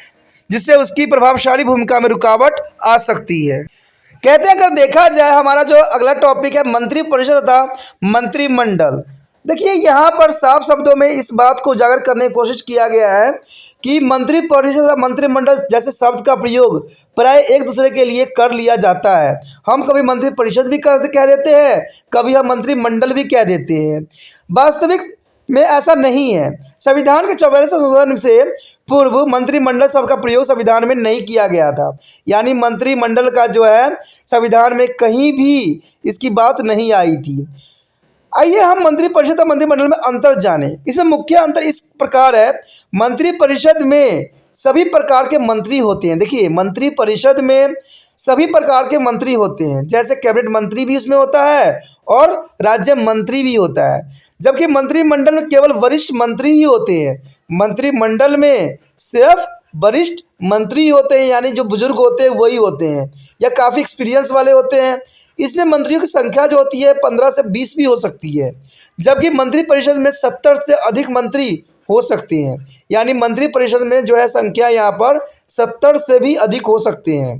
जिससे उसकी प्रभावशाली भूमिका में रुकावट आ सकती है। कहते हैं अगर देखा जाए हमारा जो अगला टॉपिक है मंत्रिपरिषद तथा मंत्रिमंडल। देखिए यहाँ पर साफ शब्दों में इस बात को उजागर करने की कोशिश किया गया है कि मंत्रिपरिषद या मंत्रिमंडल जैसे शब्द का प्रयोग प्राय एक दूसरे के लिए कर लिया जाता है। हम कभी मंत्रिपरिषद भी कह देते हैं, कभी हम मंत्रिमंडल भी कह देते हैं। वास्तविक में ऐसा नहीं है। संविधान के 44वें संशोधन से पूर्व मंत्रिमंडल शब्द का प्रयोग संविधान में नहीं किया गया था। यानी मंत्रिमंडल का जो है संविधान में कहीं भी इसकी बात नहीं आई थी। आइए हम मंत्रिपरिषद और मंत्रिमंडल में अंतर जानें। इसमें मुख्य अंतर इस प्रकार है, मंत्रिपरिषद में सभी प्रकार के मंत्री होते हैं। देखिए, मंत्रिपरिषद में सभी प्रकार के मंत्री होते हैं, जैसे कैबिनेट मंत्री भी उसमें होता है और राज्य मंत्री भी होता है। जबकि मंत्रिमंडल में केवल वरिष्ठ मंत्री ही होते हैं। मंत्रिमंडल में सिर्फ वरिष्ठ मंत्री होते हैं, यानी जो बुजुर्ग होते हैं वही होते हैं या काफ़ी एक्सपीरियंस वाले होते हैं। इसमें मंत्रियों की संख्या जो होती है 15 से 20 भी हो सकती है, जबकि मंत्रिपरिषद में 70 से अधिक मंत्री हो सकते हैं। यानी मंत्रिपरिषद में जो है संख्या यहाँ पर 70 से भी अधिक हो सकते हैं।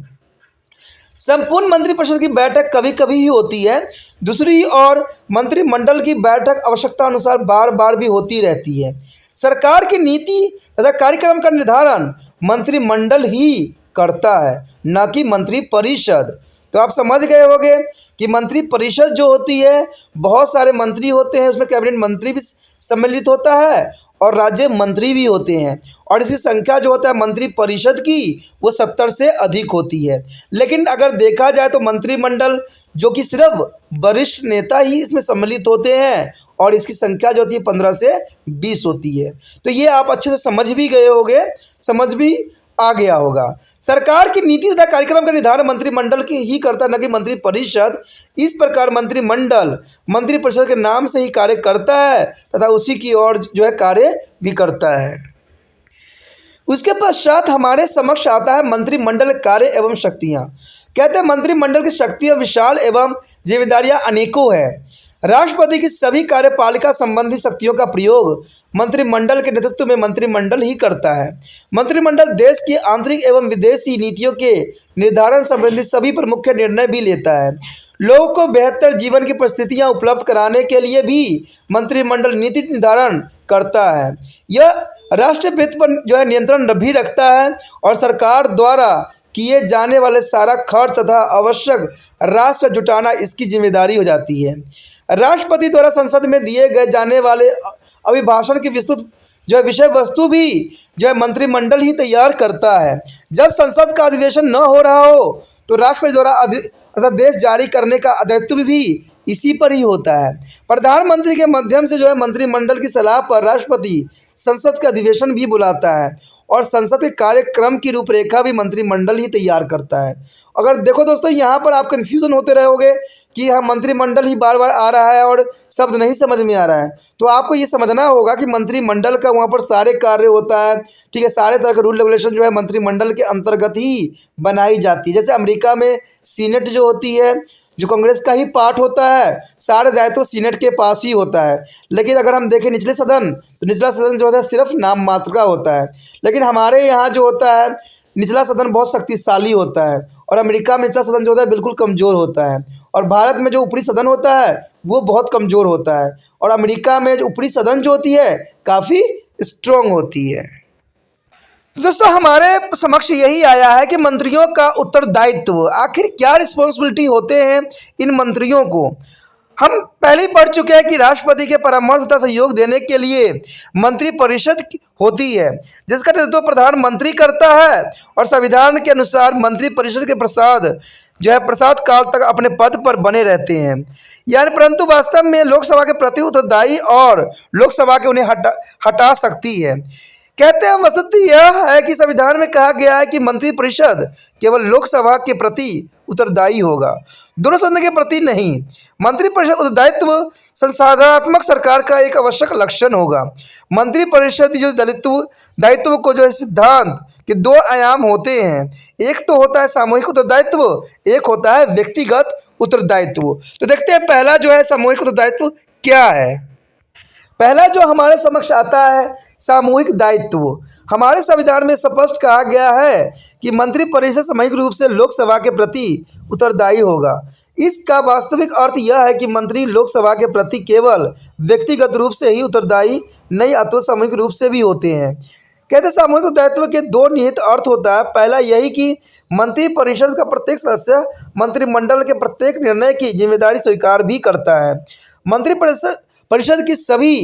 संपूर्ण मंत्रिपरिषद की बैठक कभी कभी ही होती है। दूसरी ओर मंत्रिमंडल की बैठक आवश्यकता अनुसार बार बार भी होती रहती है। सरकार की नीति तथा कार्यक्रम का निर्धारण मंत्रिमंडल ही करता है, न कि मंत्रिपरिषद। तो आप समझ गए होंगे कि मंत्रिपरिषद जो होती है बहुत सारे मंत्री होते हैं, उसमें कैबिनेट मंत्री भी सम्मिलित होता है और राज्य मंत्री भी होते हैं, और इसकी संख्या जो होता है मंत्रिपरिषद की वो 70 से अधिक होती है। लेकिन अगर देखा जाए तो मंत्रिमंडल जो कि सिर्फ वरिष्ठ नेता ही इसमें सम्मिलित होते हैं और इसकी संख्या जो होती है 15 से 20 होती है। तो ये आप अच्छे से समझ भी गए होंगे, समझ भी आ गया होगा। सरकार की नीति तथा कार्यक्रम का निर्धारण मंत्रिमंडल की ही करता है, न कि मंत्रिपरिषद। इस प्रकार मंत्रिमंडल मंत्रिपरिषद के नाम से ही कार्य करता है तथा उसी की ओर जो है कार्य भी करता है। उसके पश्चात हमारे समक्ष आता है मंत्रिमंडल कार्य एवं शक्तियाँ। कहते हैं मंत्रिमंडल की शक्तियाँ विशाल एवं जिम्मेदारियाँ अनेकों है। राष्ट्रपति की सभी कार्यपालिका संबंधी शक्तियों का प्रयोग मंत्रिमंडल के नेतृत्व में मंत्रिमंडल ही करता है। मंत्रिमंडल देश की आंतरिक एवं विदेशी नीतियों के निर्धारण संबंधी सभी प्रमुख निर्णय भी लेता है। लोगों को बेहतर जीवन की परिस्थितियां उपलब्ध कराने के लिए भी मंत्रिमंडल नीति निर्धारण करता है। यह राष्ट्रीय वित्त पर जो है नियंत्रण भी रखता है और सरकार द्वारा किए जाने वाले सारा खर्च तथा आवश्यक राशि जुटाना इसकी जिम्मेदारी हो जाती है। राष्ट्रपति द्वारा संसद में दिए गए जाने वाले अभिभाषण की विस्तृत जो है विषय वस्तु भी जो है मंत्रिमंडल ही तैयार करता है। जब संसद का अधिवेशन न हो रहा हो तो राष्ट्रपति द्वारा अध्यादेश जारी करने का दायित्व भी इसी पर ही होता है। प्रधानमंत्री के माध्यम से जो है मंत्रिमंडल की सलाह पर राष्ट्रपति संसद का अधिवेशन भी बुलाता है और संसद के कार्यक्रम की रूपरेखा भी मंत्रिमंडल ही तैयार करता है। अगर देखो दोस्तों, यहाँ पर आप कन्फ्यूज़न होते रहोगे कि हाँ मंत्रिमंडल ही बार बार आ रहा है और शब्द नहीं समझ में आ रहा है, तो आपको ये समझना होगा कि मंत्रिमंडल का वहाँ पर सारे कार्य होता है। ठीक है, सारे तरह के रूल रेगुलेशन जो है मंत्रिमंडल के अंतर्गत ही बनाई जाती है। जैसे अमेरिका में सीनेट जो होती है, जो कांग्रेस का ही पार्ट होता है, सारे दायित्व सीनेट के पास ही होता है। लेकिन अगर हम देखें निचले सदन, तो निचला सदन जो होता है सिर्फ नाम मात्र का होता है। लेकिन हमारे यहाँ जो होता है निचला सदन बहुत शक्तिशाली होता है और अमेरिका में निचला सदन जो होता है बिल्कुल कमज़ोर होता है, और भारत में जो ऊपरी सदन होता है वो बहुत कमज़ोर होता है, और अमेरिका में जो ऊपरी सदन जो होती है काफ़ी स्ट्रॉन्ग होती है। तो दोस्तों, हमारे समक्ष यही आया है कि मंत्रियों का उत्तरदायित्व, आखिर क्या रिस्पॉन्सिबिलिटी होते हैं इन मंत्रियों को। हम पहले ही पढ़ चुके हैं कि राष्ट्रपति के परामर्श तथा सहयोग देने के लिए मंत्रिपरिषद होती है, जिसका नेतृत्व प्रधानमंत्री करता है, और संविधान के अनुसार मंत्रिपरिषद के प्रसाद काल तक अपने पद पर बने रहते हैं। यानी परंतु वास्तव में लोकसभा के प्रति उत्तरदायी और लोकसभा के उन्हें हटा सकती है। कहते हैं वस्तुतः यह है कि संविधान में कहा गया है कि मंत्रिपरिषद केवल लोकसभा के प्रति उत्तरदायी होगा, दोनों सदन के प्रति नहीं। मंत्रिपरिषद उत्तरदायित्व संसाधनात्मक सरकार का एक आवश्यक लक्षण होगा। मंत्रिपरिषद जो दायित्व को जो है सिद्धांत के दो आयाम होते हैं, एक तो होता है सामूहिक उत्तरदायित्व, एक होता है व्यक्तिगत उत्तरदायित्व। तो देखते हैं पहला जो है सामूहिक उत्तरदायित्व क्या है। पहला जो हमारे समक्ष आता है सामूहिक दायित्व। हमारे संविधान में स्पष्ट कहा गया है कि मंत्रिपरिषद सामूहिक रूप से लोकसभा के प्रति उत्तरदायी होगा। इसका वास्तविक अर्थ यह है कि मंत्री लोकसभा के प्रति केवल व्यक्तिगत रूप से ही उत्तरदायी नहीं, अथवा सामूहिक रूप से भी होते हैं। कहते सामूहिक दायित्व के दो निहित अर्थ होता है। पहला यही कि मंत्रिपरिषद का प्रत्येक सदस्य मंत्रिमंडल के प्रत्येक निर्णय की जिम्मेदारी स्वीकार भी करता है। मंत्रिपरिषद की सभी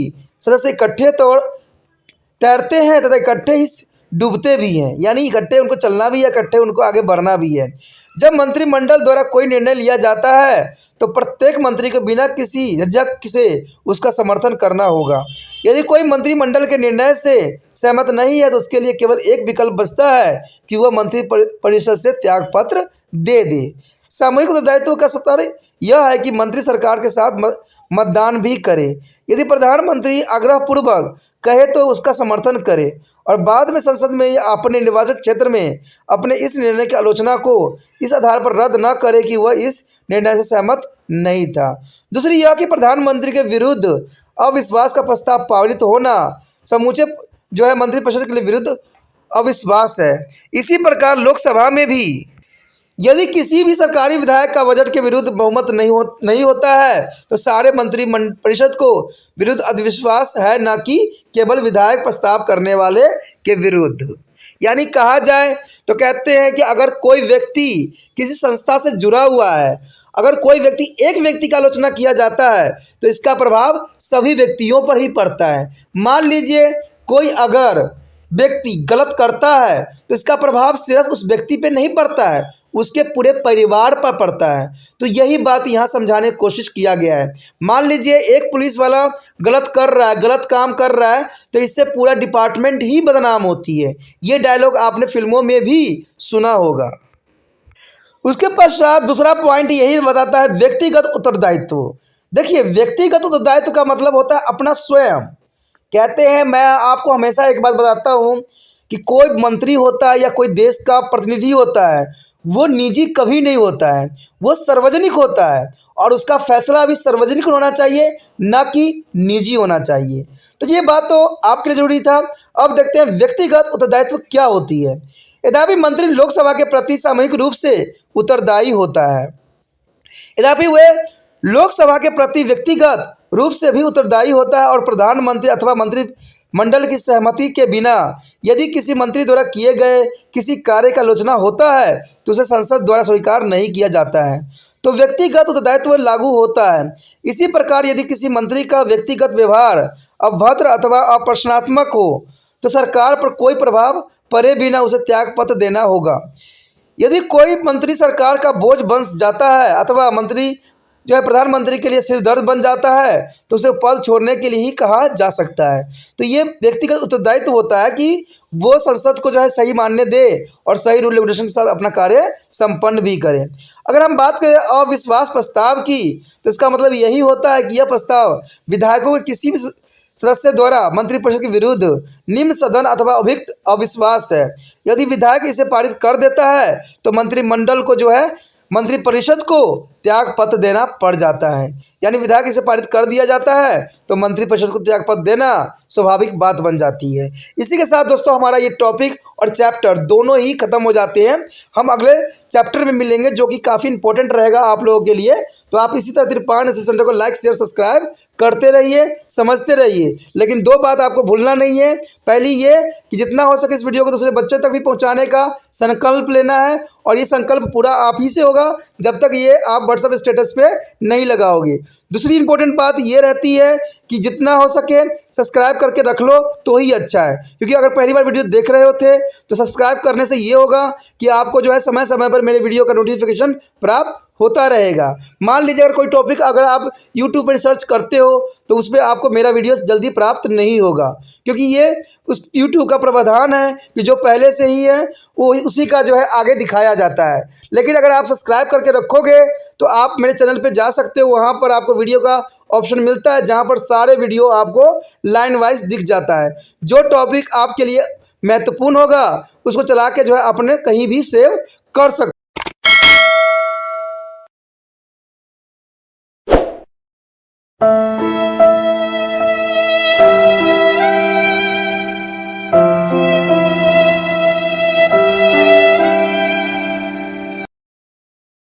सदस्य इकट्ठे तैरते हैं तथा इकट्ठे ही डूबते भी हैं, यानी इकट्ठे उनको चलना भी है, इकट्ठे उनको आगे बढ़ना भी है। जब मंत्रिमंडल द्वारा कोई निर्णय लिया जाता है तो प्रत्येक मंत्री को बिना किसी झिझक से उसका समर्थन करना होगा। यदि कोई मंत्रिमंडल के निर्णय से सहमत नहीं है तो उसके लिए केवल एक विकल्प बचता है कि वह मंत्रिपरिषद से त्यागपत्र दे दे। सामूहिक उत्तरदायित्व का तात्पर्य यह है कि मंत्री सरकार के साथ मतदान भी करे। यदि प्रधानमंत्री आग्रहपूर्वक कहे तो उसका समर्थन करे और बाद में संसद में या अपने निर्वाचन क्षेत्र में अपने इस निर्णय की आलोचना को इस आधार पर रद्द न करे कि वह इस निर्णय से सहमत नहीं था। दूसरी यह कि प्रधानमंत्री के विरुद्ध अविश्वास का प्रस्ताव पारित होना समूचे मंत्रिपरिषद के लिए विरुद्ध अविश्वास है। इसी प्रकार लोकसभा में भी यदि किसी भी सरकारी विधायक का बजट के विरुद्ध बहुमत नहीं होता है तो सारे मंत्रिपरिषद को विरुद्ध अविश्वास है, न कि केवल विधायक प्रस्ताव करने वाले के विरुद्ध। यानी कहा जाए तो कहते हैं कि अगर कोई व्यक्ति किसी संस्था से जुड़ा हुआ है, अगर कोई व्यक्ति एक व्यक्ति का आलोचना किया जाता है तो इसका प्रभाव सभी व्यक्तियों पर ही पड़ता है। मान लीजिए कोई अगर व्यक्ति गलत करता है तो इसका प्रभाव सिर्फ उस व्यक्ति पे नहीं पड़ता है, उसके पूरे परिवार पर पड़ता है। तो यही बात यहाँ समझाने की कोशिश किया गया है। मान लीजिए एक पुलिस वाला गलत कर रहा है, गलत काम कर रहा है, तो इससे पूरा डिपार्टमेंट ही बदनाम होती है। ये डायलॉग आपने फिल्मों में भी सुना होगा। उसके पश्चात दूसरा पॉइंट यही बताता है व्यक्तिगत उत्तरदायित्व। देखिए, व्यक्तिगत उत्तरदायित्व का मतलब होता है अपना स्वयं। कहते हैं, मैं आपको हमेशा एक बात बताता हूँ कि कोई मंत्री होता है या कोई देश का प्रतिनिधि होता है, वो निजी कभी नहीं होता है, वो सार्वजनिक होता है और उसका फैसला भी सार्वजनिक होना चाहिए, ना कि निजी होना चाहिए। तो ये बात तो आपके लिए जरूरी था। अब देखते हैं व्यक्तिगत उत्तरदायित्व क्या होती है। यद्यपि मंत्री लोकसभा के प्रति सामूहिक रूप से उत्तरदायी होता है, यद्यपि वे लोकसभा के प्रति व्यक्तिगत रूप से भी उत्तरदायी होता है और प्रधानमंत्री अथवा मंत्रिमंडल की सहमति के बिना यदि किसी मंत्री द्वारा किए गए किसी कार्य का आलोचना होता है तो उसे संसद द्वारा स्वीकार नहीं किया जाता है, तो व्यक्तिगत उत्तरदायित्व लागू होता है। इसी प्रकार यदि किसी मंत्री का व्यक्तिगत व्यवहार अभद्र अथवा अप्रश्नात्मक हो तो सरकार पर कोई प्रभाव पड़े बिना उसे त्यागपत्र देना होगा। यदि कोई मंत्री सरकार का बोझ बन जाता है अथवा मंत्री प्रधानमंत्री के लिए सिर दर्द बन जाता है तो उसे पद छोड़ने के लिए ही कहा जा सकता है। तो ये व्यक्तिगत उत्तरदायित्व होता है कि वो संसद को सही मानने दे और सही रूल रेगुलेशन के साथ अपना कार्य संपन्न भी करे। अगर हम बात करें अविश्वास प्रस्ताव की तो इसका मतलब यही होता है कि यह प्रस्ताव विधायकों के किसी भी सदस्य द्वारा मंत्रिपरिषद के विरुद्ध निम्न सदन अथवा अभिक्त अविश्वास है। यदि विधायक इसे पारित कर देता है तो मंत्रिमंडल को मंत्रिपरिषद को त्यागपत्र देना पड़ जाता है। यानी विधायक इसे पारित कर दिया जाता है तो मंत्रिपरिषद को त्यागपत्र देना स्वाभाविक बात बन जाती है। इसी के साथ दोस्तों हमारा ये टॉपिक और चैप्टर दोनों ही खत्म हो जाते हैं। हम अगले चैप्टर में मिलेंगे जो कि काफ़ी इंपॉर्टेंट रहेगा आप लोगों के लिए। तो आप इसी तरह तिरपान सेंटर को लाइक शेयर सब्सक्राइब करते रहिए, समझते रहिए। लेकिन दो बात आपको भूलना नहीं है। पहली ये कि जितना हो सके इस वीडियो को दूसरे बच्चों तक भी पहुंचाने का संकल्प लेना है और ये संकल्प पूरा आप ही से होगा जब तक ये आप व्हाट्सएप स्टेटस पे नहीं लगाओगे। दूसरी इंपॉर्टेंट बात ये रहती है कि जितना हो सके सब्सक्राइब करके रख लो तो ही अच्छा है, क्योंकि अगर पहली बार वीडियो देख रहे होते तो सब्सक्राइब करने से ये होगा कि आपको समय समय पर मेरे वीडियो का नोटिफिकेशन प्राप्त होता रहेगा। मान लीजिए अगर कोई टॉपिक अगर आप YouTube पर सर्च करते हो तो उस पर आपको मेरा वीडियो जल्दी प्राप्त नहीं होगा, क्योंकि ये उस YouTube का प्रावधान है कि जो पहले से ही है वो उसी का आगे दिखाया जाता है। लेकिन अगर आप सब्सक्राइब करके रखोगे तो आप मेरे चैनल पे जा सकते हो, वहाँ पर आपको वीडियो का ऑप्शन मिलता है जहाँ पर सारे वीडियो आपको लाइन वाइज दिख जाता है। जो टॉपिक आपके लिए महत्वपूर्ण होगा उसको चला के अपने कहीं भी सेव कर सकते।